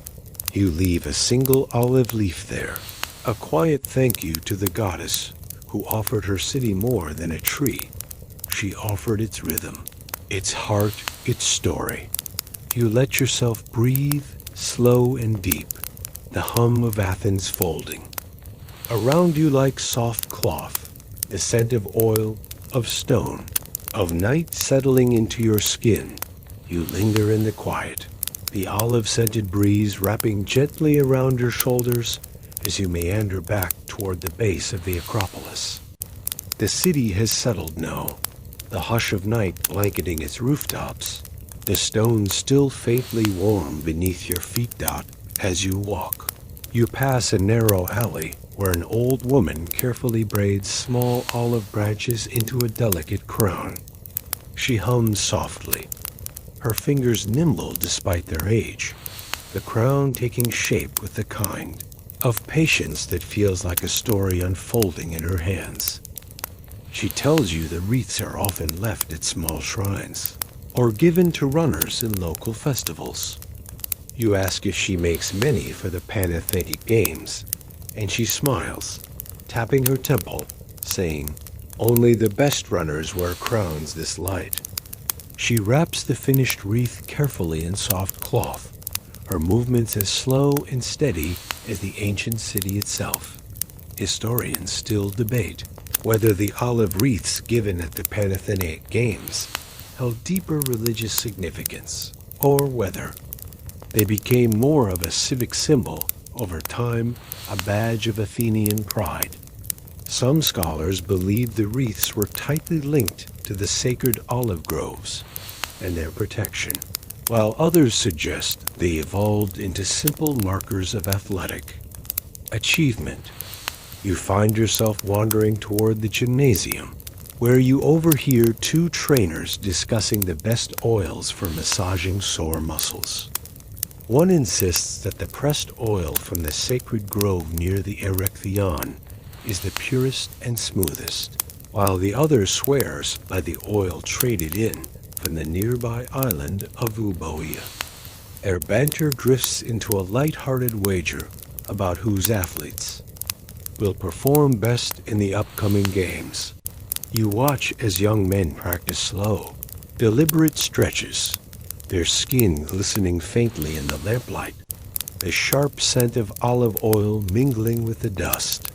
You leave a single olive leaf there, a quiet thank you to the goddess who offered her city more than a tree. She offered its rhythm, its heart, its story. You let yourself breathe, slow and deep, the hum of Athens folding. Around you like soft cloth, the scent of oil, of stone, of night settling into your skin. You linger in the quiet, the olive-scented breeze wrapping gently around your shoulders as you meander back toward the base of the Acropolis. The city has settled now, the hush of night blanketing its rooftops, the stones still faintly warm beneath your feet dot as you walk. You pass a narrow alley where an old woman carefully braids small olive branches into a delicate crown. She hums softly, her fingers nimble despite their age, the crown taking shape with the kind of patience that feels like a story unfolding in her hands. She tells you the wreaths are often left at small shrines or given to runners in local festivals. You ask if she makes many for the Panathenaic Games, and she smiles, tapping her temple, saying, "Only the best runners wear crowns this light." She wraps the finished wreath carefully in soft cloth, her movements as slow and steady as the ancient city itself. Historians still debate whether the olive wreaths given at the Panathenaic Games held deeper religious significance, or whether they became more of a civic symbol over time, a badge of Athenian pride. Some scholars believe the wreaths were tightly linked to the sacred olive groves and their protection, while others suggest they evolved into simple markers of athletic achievement. You find yourself wandering toward the gymnasium, where you overhear two trainers discussing the best oils for massaging sore muscles. One insists that the pressed oil from the sacred grove near the Erechtheion is the purest and smoothest, while the other swears by the oil traded in from the nearby island of Euboea. Their banter drifts into a light-hearted wager about whose athletes will perform best in the upcoming games. You watch as young men practice slow, Deliberate stretches, their skin glistening faintly in the lamplight, the sharp scent of olive oil mingling with the dust.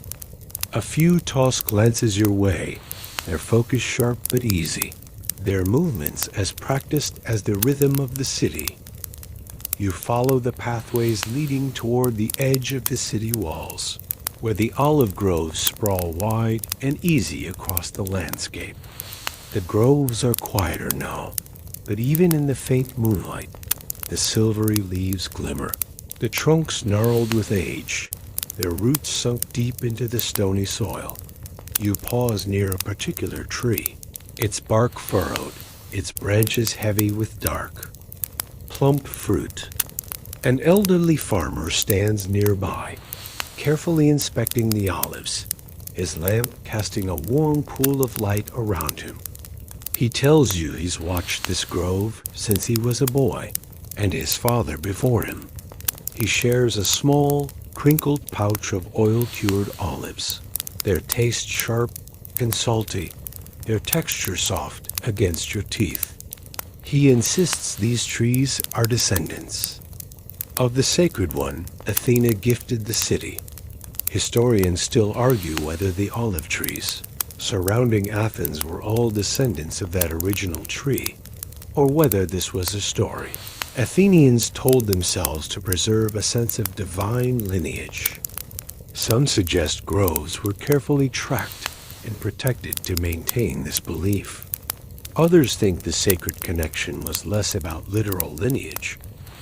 A few tossed glances your way, their focus sharp but easy, their movements as practiced as the rhythm of the city. You follow the pathways leading toward the edge of the city walls, where the olive groves sprawl wide and easy across the landscape. The groves are quieter now, but even in the faint moonlight, the silvery leaves glimmer, the trunks gnarled with age, their roots sunk deep into the stony soil. You pause near a particular tree, its bark furrowed, its branches heavy with dark, plump fruit. An elderly farmer stands nearby, carefully inspecting the olives, his lamp casting a warm pool of light around him. He tells you he's watched this grove since he was a boy, and his father before him. He shares a small, crinkled pouch of oil-cured olives, their taste sharp and salty, their texture soft against your teeth. He insists these trees are descendants of the sacred one Athena gifted the city. Historians still argue whether the olive trees surrounding Athens were all descendants of that original tree, or whether this was a story Athenians told themselves to preserve a sense of divine lineage. Some suggest groves were carefully tracked and protected to maintain this belief. Others think the sacred connection was less about literal lineage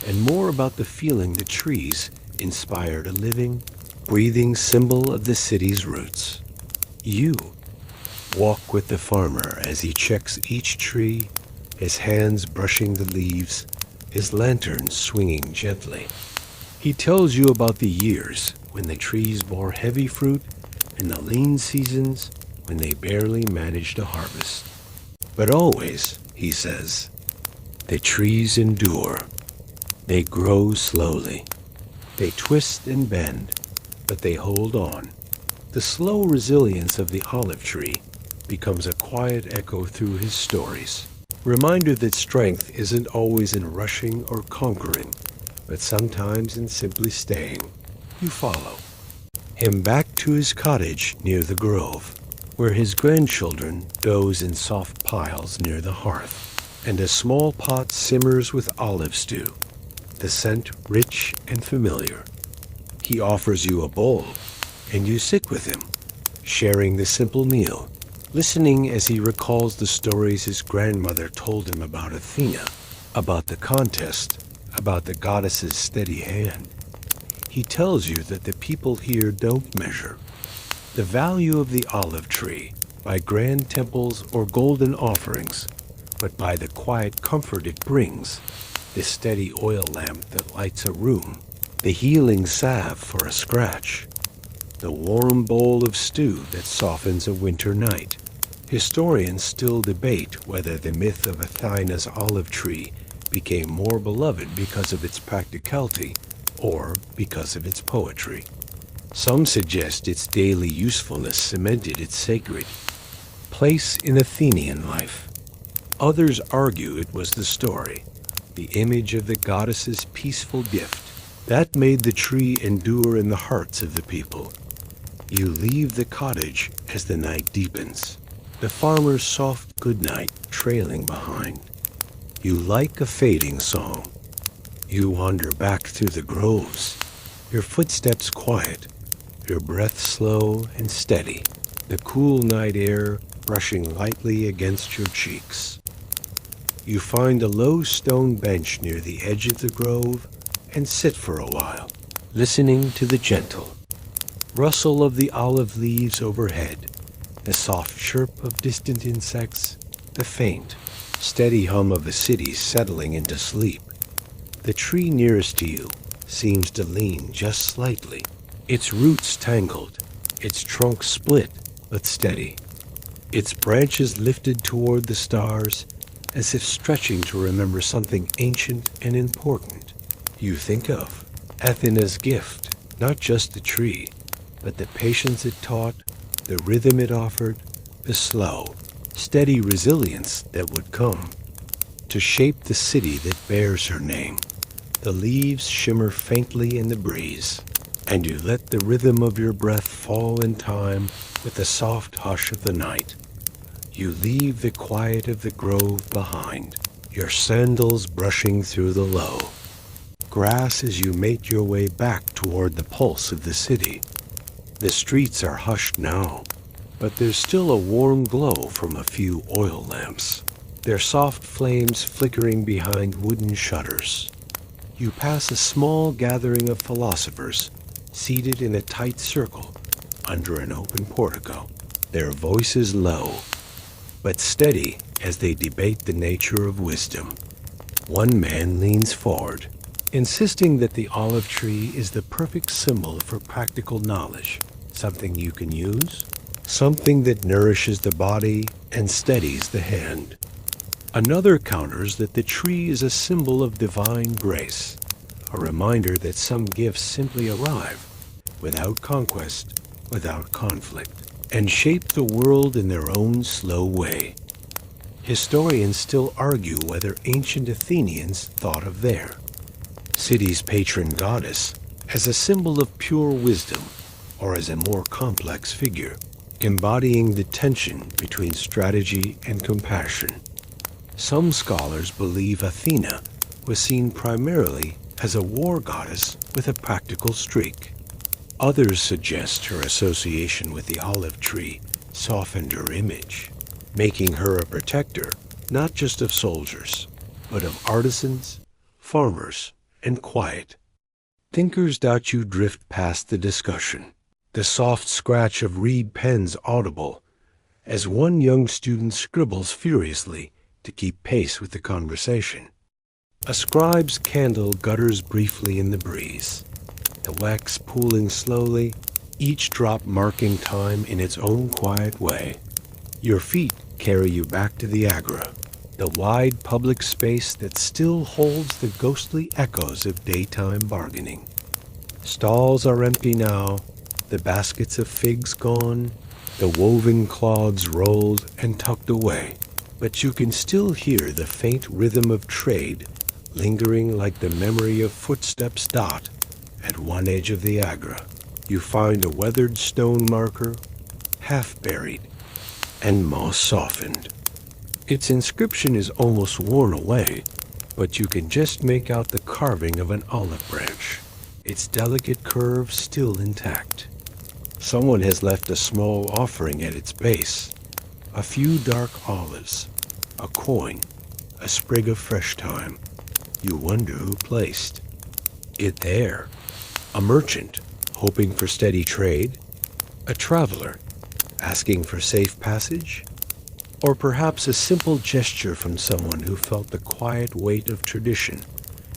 and more about the feeling the trees inspired a living, breathing symbol of the city's roots. You walk with the farmer as he checks each tree, his hands brushing the leaves, his lantern swinging gently. He tells you about the years when the trees bore heavy fruit and the lean seasons when they barely managed a harvest. But always, he says, the trees endure. They grow slowly. They twist and bend, but they hold on. The slow resilience of the olive tree becomes a quiet echo through his stories. Reminder that strength isn't always in rushing or conquering, but sometimes in simply staying. You follow him back to his cottage near the grove, where his grandchildren doze in soft piles near the hearth, and a small pot simmers with olive stew, the scent rich and familiar. He offers you a bowl, and you sit with him, sharing the simple meal, listening as he recalls the stories his grandmother told him about Athena, about the contest, about the goddess's steady hand. He tells you that the people here don't measure the value of the olive tree by grand temples or golden offerings, but by the quiet comfort it brings, the steady oil lamp that lights a room, the healing salve for a scratch, the warm bowl of stew that softens a winter night. Historians still debate whether the myth of Athena's olive tree became more beloved because of its practicality or because of its poetry. Some suggest its daily usefulness cemented its sacred place in Athenian life. Others argue it was the story, the image of the goddess's peaceful gift, that made the tree endure in the hearts of the people. You leave the cottage as the night deepens, the farmer's soft goodnight trailing behind. You like a fading song. You wander back through the groves, your footsteps quiet, your breath slow and steady, the cool night air brushing lightly against your cheeks. You find a low stone bench near the edge of the grove and sit for a while, listening to the gentle rustle of the olive leaves overhead, the soft chirp of distant insects, the faint, steady hum of a city settling into sleep. The tree nearest to you seems to lean just slightly, its roots tangled, its trunk split but steady, its branches lifted toward the stars as if stretching to remember something ancient and important. You think of Athena's gift, not just the tree, but the patience it taught, the rhythm it offered, the slow, steady resilience that would come. to shape the city that bears her name. The leaves shimmer faintly in the breeze, and you let the rhythm of your breath fall in time with the soft hush of the night. You leave the quiet of the grove behind, your sandals brushing through the low grass as you make your way back toward the pulse of the city. The streets are hushed now, but there's still a warm glow from a few oil lamps, their soft flames flickering behind wooden shutters. You pass a small gathering of philosophers seated in a tight circle under an open portico, their voices low but steady as they debate the nature of wisdom. One man leans forward, insisting that the olive tree is the perfect symbol for practical knowledge, something you can use, something that nourishes the body and steadies the hand. Another counters that the tree is a symbol of divine grace, a reminder that some gifts simply arrive, without conquest, without conflict, and shape the world in their own slow way. Historians still argue whether ancient Athenians thought of their city's patron goddess as a symbol of pure wisdom or as a more complex figure, embodying the tension between strategy and compassion. Some scholars believe Athena was seen primarily as a war goddess with a practical streak. Others suggest her association with the olive tree softened her image, making her a protector not just of soldiers, but of artisans, farmers, and quiet. Thinkers doubt you drift past the discussion, the soft scratch of reed pens audible as one young student scribbles furiously to keep pace with the conversation. A scribe's candle gutters briefly in the breeze, the wax pooling slowly, each drop marking time in its own quiet way. Your feet carry you back to the Agora, the wide public space that still holds the ghostly echoes of daytime bargaining. Stalls are empty now, the baskets of figs gone, the woven cloths rolled and tucked away, but you can still hear the faint rhythm of trade lingering like the memory of footsteps dot at one edge of the Agora. You find a weathered stone marker, half buried and moss softened. Its inscription is almost worn away, but you can just make out the carving of an olive branch, its delicate curve still intact. Someone has left a small offering at its base, a few dark olives, a coin, a sprig of fresh thyme. You wonder who placed it there. A merchant, hoping for steady trade? A traveler, asking for safe passage? Or perhaps a simple gesture from someone who felt the quiet weight of tradition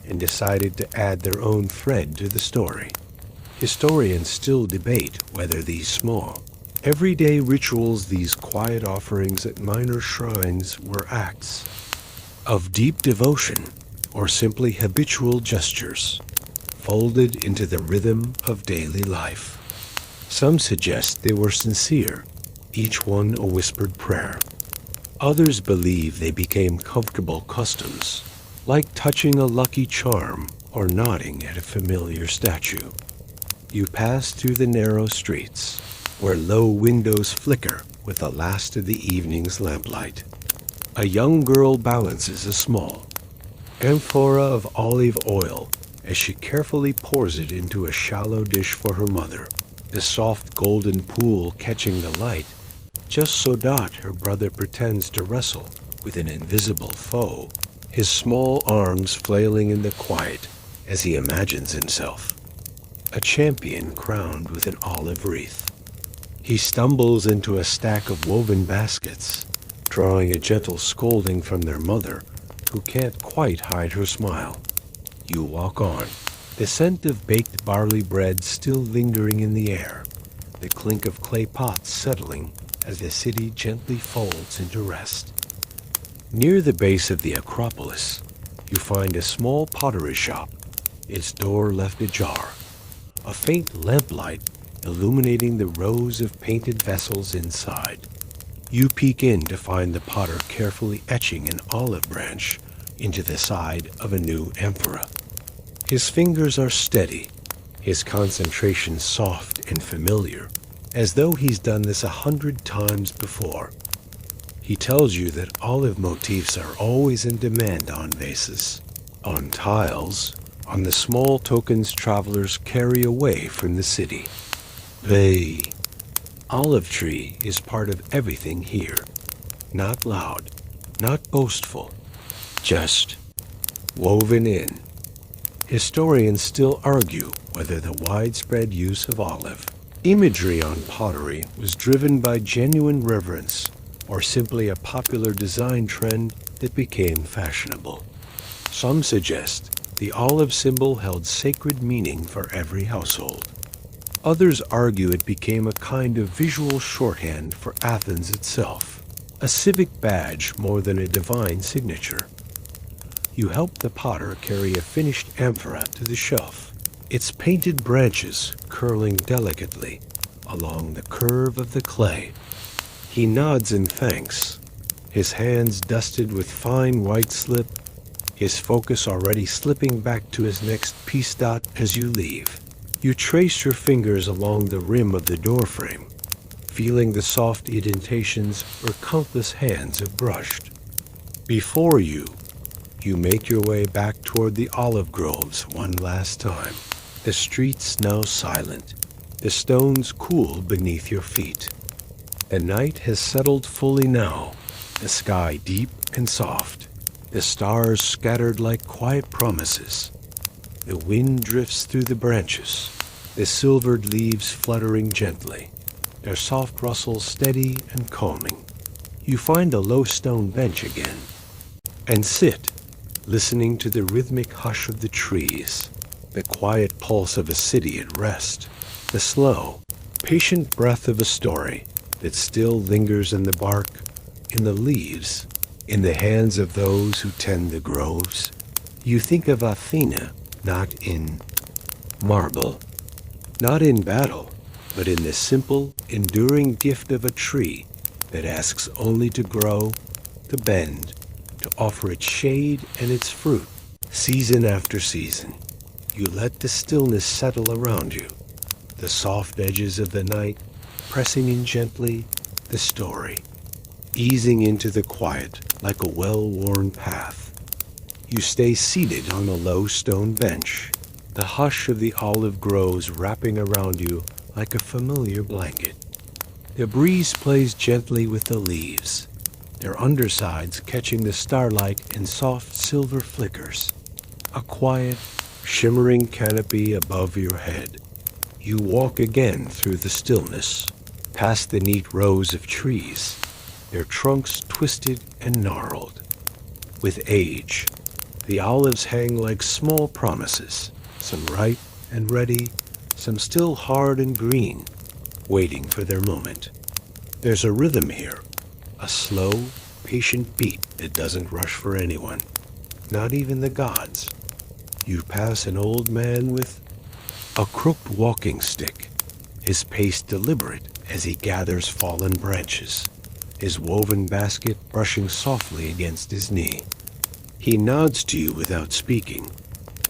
and decided to add their own thread to the story? Historians still debate whether these small, everyday rituals, these quiet offerings at minor shrines, were acts of deep devotion or simply habitual gestures, folded into the rhythm of daily life. Some suggest they were sincere, each one a whispered prayer. Others believe they became comfortable customs, like touching a lucky charm or nodding at a familiar statue. You pass through the narrow streets, where low windows flicker with the last of the evening's lamplight. A young girl balances a small amphora of olive oil as she carefully pours it into a shallow dish for her mother, the soft golden pool catching the light just so that her brother pretends to wrestle with an invisible foe, his small arms flailing in the quiet as he imagines himself a champion crowned with an olive wreath. He stumbles into a stack of woven baskets, drawing a gentle scolding from their mother, who can't quite hide her smile. You walk on, the scent of baked barley bread still lingering in the air, the clink of clay pots settling as the city gently folds into rest. Near the base of the Acropolis, you find a small pottery shop, its door left ajar, a faint lamplight illuminating the rows of painted vessels inside. You peek in to find the potter carefully etching an olive branch into the side of a new emperor. His fingers are steady, his concentration soft and familiar, as though he's done this 100 times before. He tells you that olive motifs are always in demand on vases, on tiles, on the small tokens travelers carry away from the city. The olive tree is part of everything here. Not loud, not boastful, just woven in. Historians still argue whether the widespread use of olive imagery on pottery was driven by genuine reverence or simply a popular design trend that became fashionable. Some suggest the olive symbol held sacred meaning for every household. Others argue it became a kind of visual shorthand for Athens itself, a civic badge more than a divine signature. You help the potter carry a finished amphora to the shelf, its painted branches curling delicately along the curve of the clay. He nods in thanks, his hands dusted with fine white slip, his focus already slipping back to his next piece dot as you leave. You trace your fingers along the rim of the doorframe, feeling the soft indentations where countless hands have brushed. Before you make your way back toward the olive groves one last time. The streets now silent, the stones cool beneath your feet. The night has settled fully now, the sky deep and soft, the stars scattered like quiet promises. The wind drifts through the branches, the silvered leaves fluttering gently, their soft rustle steady and calming. You find a low stone bench again, and sit, listening to the rhythmic hush of the trees, the quiet pulse of a city at rest, the slow, patient breath of a story that still lingers in the bark, in the leaves, in the hands of those who tend the groves. You think of Athena, not in marble, not in battle, but in the simple, enduring gift of a tree that asks only to grow, to bend, to offer its shade and its fruit, season after season. You let the stillness settle around you, the soft edges of the night pressing in gently, the story, easing into the quiet like a well-worn path. You stay seated on a low stone bench, the hush of the olive groves wrapping around you like a familiar blanket. The breeze plays gently with the leaves, their undersides catching the starlight in soft silver flickers. A quiet, shimmering canopy above your head. You walk again through the stillness, past the neat rows of trees, their trunks twisted and gnarled. With age, the olives hang like small promises, some ripe and ready, some still hard and green, waiting for their moment. There's a rhythm here, a slow, patient beat that doesn't rush for anyone, not even the gods. You pass an old man with a crooked walking stick, his pace deliberate as he gathers fallen branches, his woven basket brushing softly against his knee. He nods to you without speaking,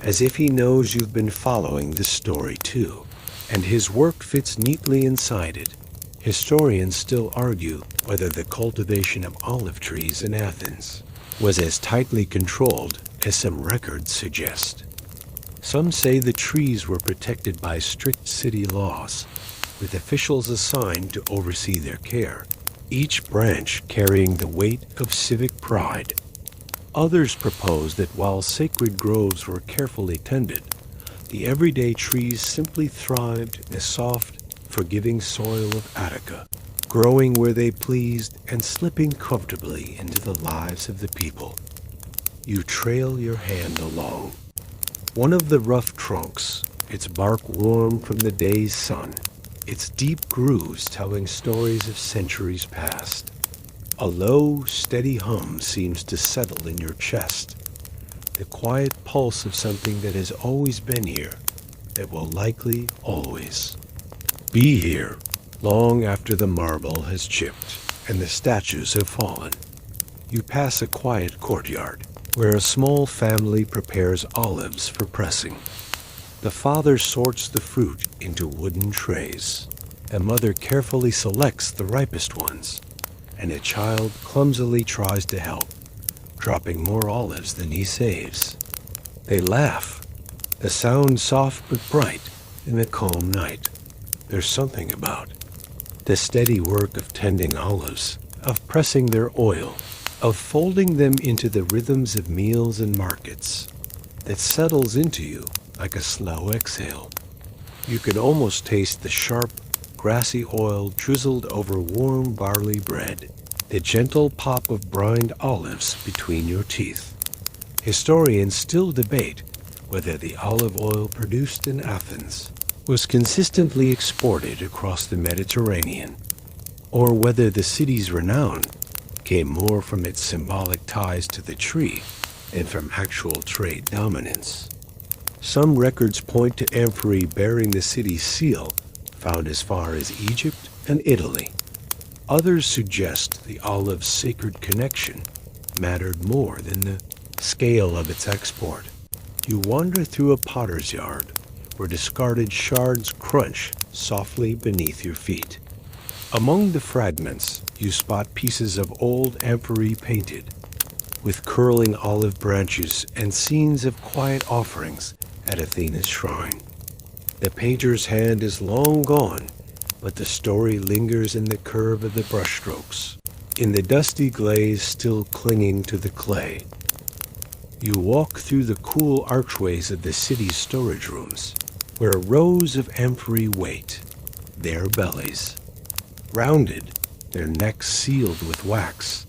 as if he knows you've been following this story too, and his work fits neatly inside it. Historians still argue whether the cultivation of olive trees in Athens was as tightly controlled as some records suggest. Some say the trees were protected by strict city laws, with officials assigned to oversee their care, each branch carrying the weight of civic pride. Others propose that while sacred groves were carefully tended, the everyday trees simply thrived in the soft, forgiving soil of Attica, growing where they pleased and slipping comfortably into the lives of the people. You trail your hand along. One of the rough trunks, its bark warm from the day's sun, its deep grooves telling stories of centuries past. A low, steady hum seems to settle in your chest, the quiet pulse of something that has always been here, that will likely always be here, long after the marble has chipped and the statues have fallen. You pass a quiet courtyard, where a small family prepares olives for pressing. The father sorts the fruit into wooden trays. A mother carefully selects the ripest ones, and a child clumsily tries to help, dropping more olives than he saves. They laugh, the sound soft but bright in the calm night. There's something about the steady work of tending olives, of pressing their oil, of folding them into the rhythms of meals and markets, that settles into you like a slow exhale. You can almost taste the sharp, grassy oil drizzled over warm barley bread, the gentle pop of brined olives between your teeth. Historians still debate whether the olive oil produced in Athens was consistently exported across the Mediterranean, or whether the city's renown came more from its symbolic ties to the tree than from actual trade dominance. Some records point to amphorae bearing the city's seal found as far as Egypt and Italy. Others suggest the olive's sacred connection mattered more than the scale of its export. You wander through a potter's yard where discarded shards crunch softly beneath your feet. Among the fragments, you spot pieces of old amphorae painted, with curling olive branches and scenes of quiet offerings at Athena's shrine. The painter's hand is long gone, but the story lingers in the curve of the brushstrokes, in the dusty glaze still clinging to the clay. You walk through the cool archways of the city's storage rooms, where rows of amphorae wait, their bellies rounded, their necks sealed with wax,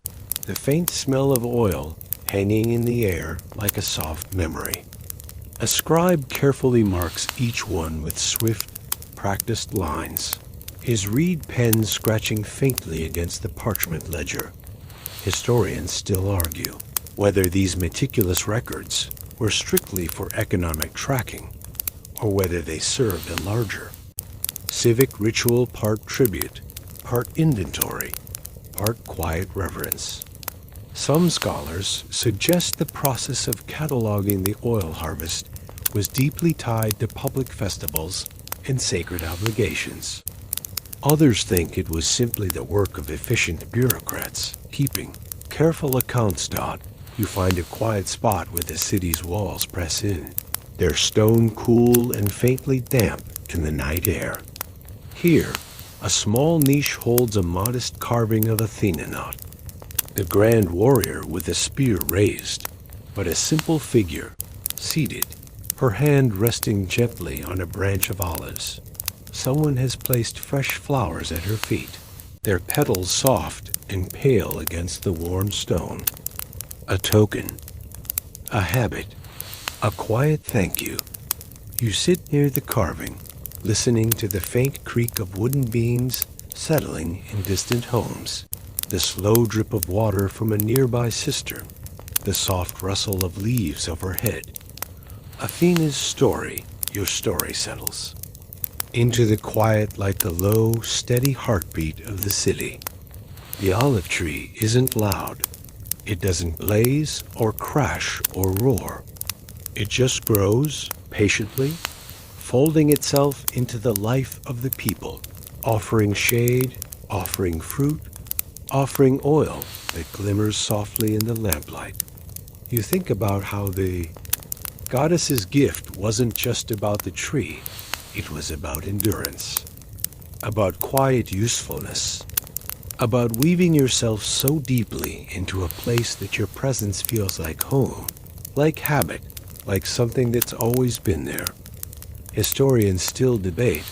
the faint smell of oil hanging in the air like a soft memory. A scribe carefully marks each one with swift, practiced lines, his reed pen scratching faintly against the parchment ledger. Historians still argue whether these meticulous records were strictly for economic tracking, or whether they served a larger civic ritual, part tribute, part inventory, part quiet reverence. Some scholars suggest the process of cataloging the oil harvest was deeply tied to public festivals and sacred obligations. Others think it was simply the work of efficient bureaucrats, keeping careful accounts. You find a quiet spot where the city's walls press in, their stone cool and faintly damp in the night air. Here, a small niche holds a modest carving of Athena, the grand warrior with a spear raised, but a simple figure, seated, her hand resting gently on a branch of olives. Someone has placed fresh flowers at her feet, their petals soft and pale against the warm stone. A token, a habit, a quiet thank you. You sit near the carving, listening to the faint creak of wooden beams settling in distant homes, the slow drip of water from a nearby cistern, the soft rustle of leaves overhead. Athena's story, your story settles into the quiet like the low, steady heartbeat of the city. The olive tree isn't loud. It doesn't blaze or crash or roar. It just grows patiently, folding itself into the life of the people, offering shade, offering fruit, offering oil that glimmers softly in the lamplight. You think about how the goddess's gift wasn't just about the tree, it was about endurance, about quiet usefulness, about weaving yourself so deeply into a place that your presence feels like home, like habit, like something that's always been there. Historians still debate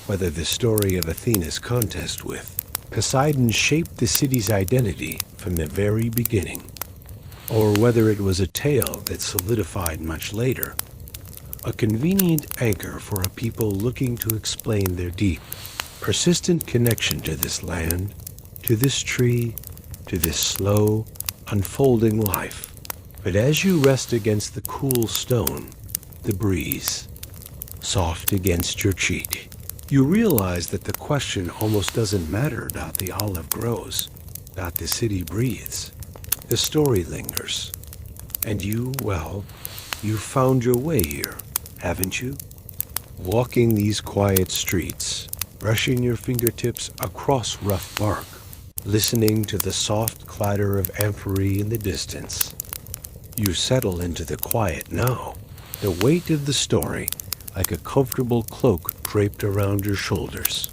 whether the story of Athena's contest with Poseidon shaped the city's identity from the very beginning, or whether it was a tale that solidified much later, a convenient anchor for a people looking to explain their deep, persistent connection to this land, to this tree, to this slow, unfolding life. But as you rest against the cool stone, the breeze, soft against your cheek, you realize that the question almost doesn't matter. The olive grows, the city breathes, the story lingers. And you found your way here, haven't you? Walking these quiet streets, brushing your fingertips across rough bark, listening to the soft clatter of amphorae in the distance. You settle into the quiet now, the weight of the story like a comfortable cloak draped around your shoulders.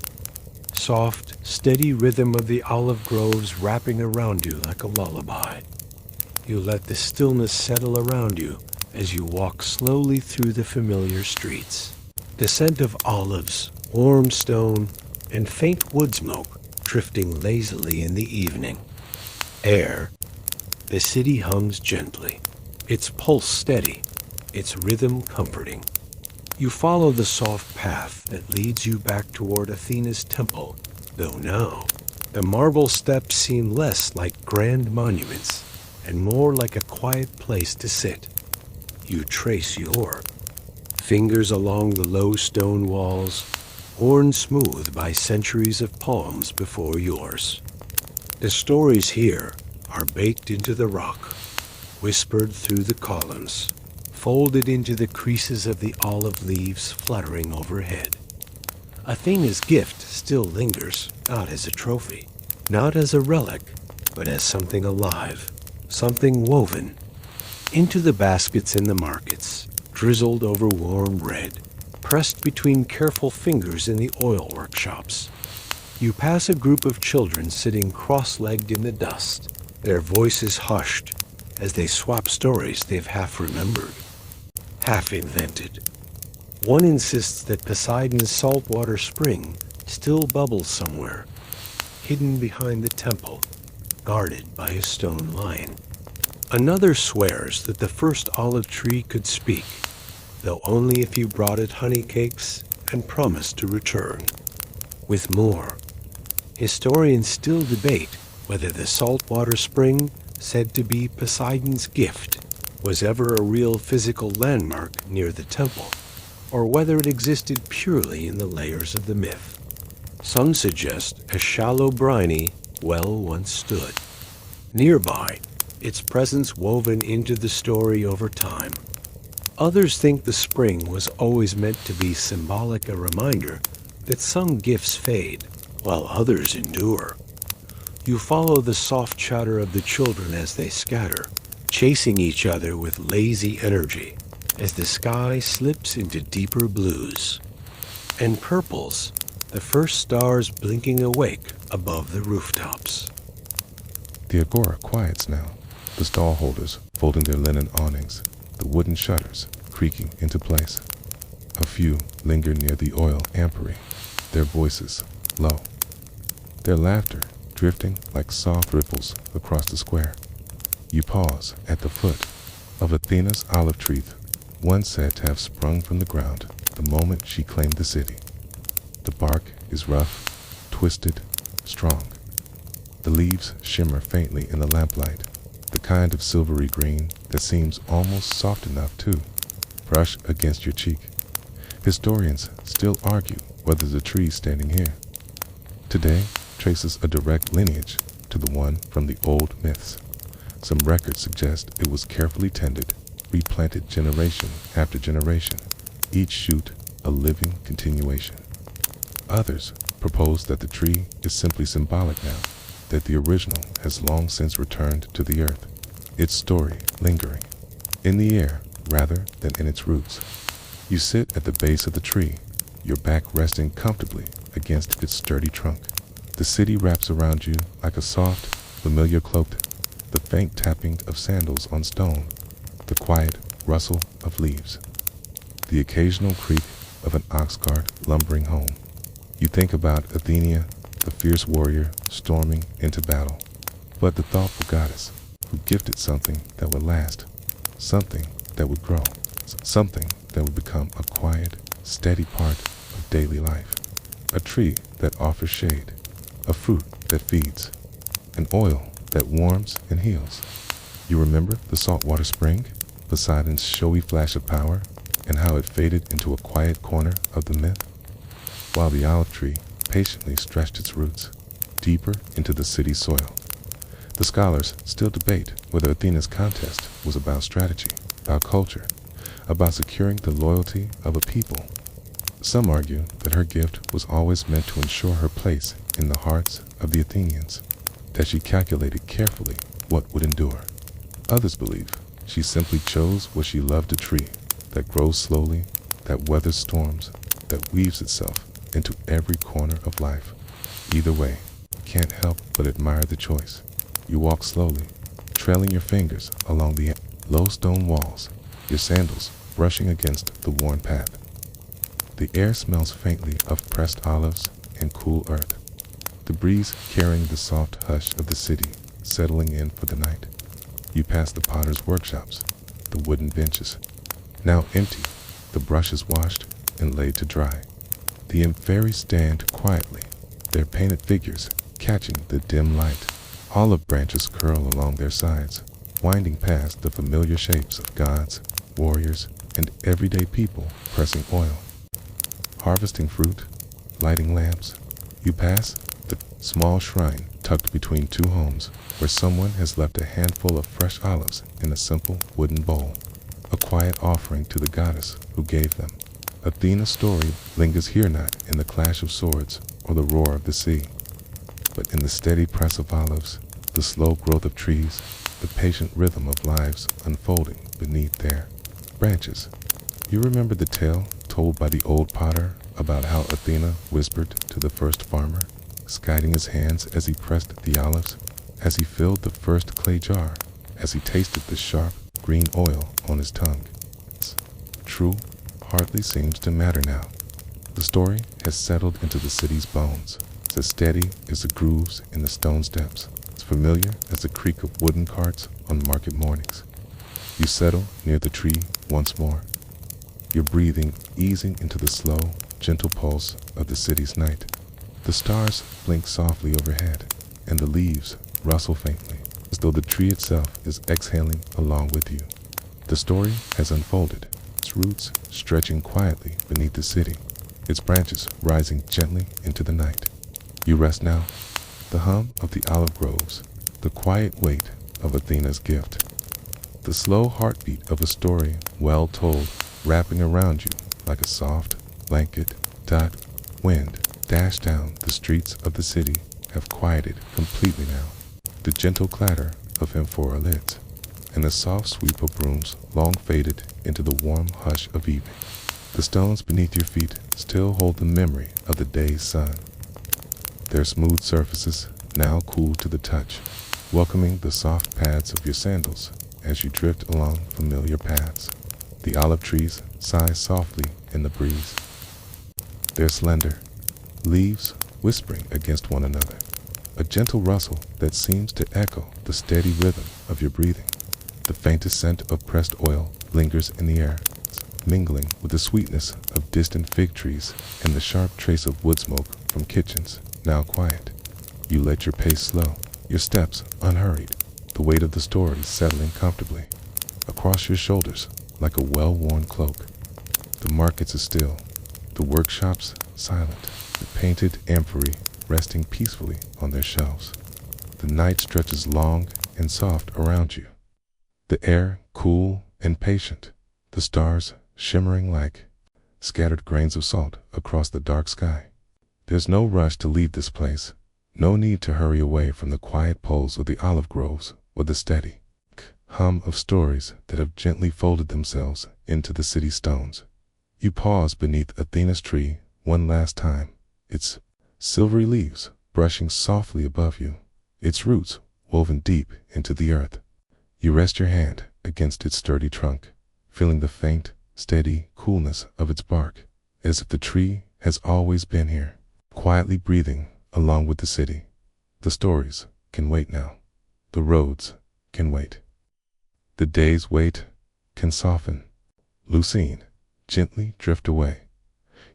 Soft, steady rhythm of the olive groves wrapping around you like a lullaby. You let the stillness settle around you as you walk slowly through the familiar streets. The scent of olives, warm stone, and faint wood smoke drifting lazily in the evening. Air, the city hums gently, its pulse steady, its rhythm comforting. You follow the soft path that leads you back toward Athena's temple, though now the marble steps seem less like grand monuments and more like a quiet place to sit. You trace your fingers along the low stone walls, worn smooth by centuries of palms before yours. The stories here are baked into the rock, whispered through the columns, folded into the creases of the olive leaves fluttering overhead. Athena's gift still lingers, not as a trophy, not as a relic, but as something alive, something woven into the baskets in the markets, drizzled over warm red, pressed between careful fingers in the oil workshops. You pass a group of children sitting cross-legged in the dust, their voices hushed as they swap stories they've half remembered, half invented. One insists that Poseidon's saltwater spring still bubbles somewhere, hidden behind the temple, guarded by a stone lion. Another swears that the first olive tree could speak, though only if you brought it honey cakes and promised to return with more. Historians still debate whether the saltwater spring, said to be Poseidon's gift, was ever a real physical landmark near the temple, or whether it existed purely in the layers of the myth. Some suggest a shallow briny well once stood. Nearby, its presence woven into the story over time. Others think the spring was always meant to be symbolic, a reminder that some gifts fade, while others endure. You follow the soft chatter of the children as they scatter, chasing each other with lazy energy, as the sky slips into deeper blues and purples, the first stars blinking awake above the rooftops. The agora quiets now, the stall holders folding their linen awnings, the wooden shutters creaking into place. A few linger near the oil amphorae, their voices low, their laughter drifting like soft ripples across the square. You pause at the foot of Athena's olive tree, one said to have sprung from the ground the moment she claimed the city. The bark is rough, twisted, strong. The leaves shimmer faintly in the lamplight, the kind of silvery green that seems almost soft enough to brush against your cheek. Historians still argue whether the tree standing here today traces a direct lineage to the one from the old myths. Some records suggest it was carefully tended, replanted generation after generation, each shoot a living continuation. Others propose that the tree is simply symbolic now, that the original has long since returned to the earth, its story lingering in the air rather than in its roots. You sit at the base of the tree, your back resting comfortably against its sturdy trunk. The city wraps around you like a soft, familiar cloak, the faint tapping of sandals on stone, the quiet rustle of leaves, the occasional creak of an ox cart lumbering home. You think about Athena, the fierce warrior storming into battle, but the thoughtful goddess who gifted something that would last, something that would grow, something that would become a quiet, steady part of daily life. A tree that offers shade, a fruit that feeds, an oil that warms and heals. You remember the saltwater spring, Poseidon's showy flash of power, and how it faded into a quiet corner of the myth, while the olive tree patiently stretched its roots deeper into the city soil. The scholars still debate whether Athena's contest was about strategy, about culture, about securing the loyalty of a people. Some argue that her gift was always meant to ensure her place in the hearts of the Athenians, that she calculated carefully what would endure. Others believe she simply chose what she loved, a tree that grows slowly, that weathers storms, that weaves itself into every corner of life. Either way, you can't help but admire the choice. You walk slowly, trailing your fingers along the low stone walls, your sandals brushing against the worn path. The air smells faintly of pressed olives and cool earth, the breeze carrying the soft hush of the city settling in for the night. You pass the potter's workshops, the wooden benches, now empty, the brushes washed and laid to dry. The fairies stand quietly, their painted figures catching the dim light. Olive branches curl along their sides, winding past the familiar shapes of gods, warriors, and everyday people pressing oil, harvesting fruit, lighting lamps. You pass the small shrine tucked between two homes, where someone has left a handful of fresh olives in a simple wooden bowl, a quiet offering to the goddess who gave them. Athena's story lingers here, not in the clash of swords or the roar of the sea, but in the steady press of olives, the slow growth of trees, the patient rhythm of lives unfolding beneath their branches. You remember the tale told by the old potter about how Athena whispered to the first farmer, guiding his hands as he pressed the olives, as he filled the first clay jar, as he tasted the sharp green oil on his tongue. True hardly seems to matter now. The story has settled into the city's bones. It's as steady as the grooves in the stone steps, as familiar as the creak of wooden carts on market mornings. You settle near the tree once more, your breathing easing into the slow, gentle pulse of the city's night. The stars blink softly overhead, and the leaves rustle faintly, as though the tree itself is exhaling along with you. The story has unfolded, its roots stretching quietly beneath the city, its branches rising gently into the night. You rest now, the hum of the olive groves, the quiet weight of Athena's gift, the slow heartbeat of a story well told wrapping around you like a soft blanket. Wind dashed down the streets of the city have quieted completely now. The gentle clatter of amphora lids and the soft sweep of brooms long faded into the warm hush of evening. The stones beneath your feet still hold the memory of the day's sun, their smooth surfaces now cool to the touch, welcoming the soft pads of your sandals as you drift along familiar paths. The olive trees sigh softly in the breeze, their slender leaves whispering against one another, a gentle rustle that seems to echo the steady rhythm of your breathing. The faintest scent of pressed oil lingers in the air, mingling with the sweetness of distant fig trees and the sharp trace of wood smoke from kitchens now quiet. You let your pace slow, your steps unhurried, the weight of the story settling comfortably across your shoulders like a well-worn cloak. The markets are still, the workshops silent, the painted amphorae resting peacefully on their shelves. The night stretches long and soft around you, the air cool and patient, the stars shimmering like scattered grains of salt across the dark sky. There's no rush to leave this place, no need to hurry away from the quiet poles of the olive groves or the steady hum of stories that have gently folded themselves into the city stones. You pause beneath Athena's tree one last time, its silvery leaves brushing softly above you, its roots woven deep into the earth. You rest your hand against its sturdy trunk, feeling the faint, steady coolness of its bark, as if the tree has always been here, quietly breathing along with the city. The stories can wait now. The roads can wait. The day's weight can soften, loosen, gently drift away.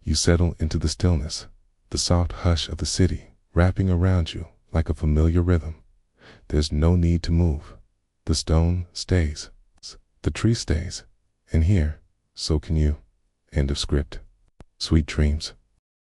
You settle into the stillness, the soft hush of the city wrapping around you like a familiar rhythm. There's no need to move. The stone stays, the tree stays, and here, so can you. End of script. Sweet dreams.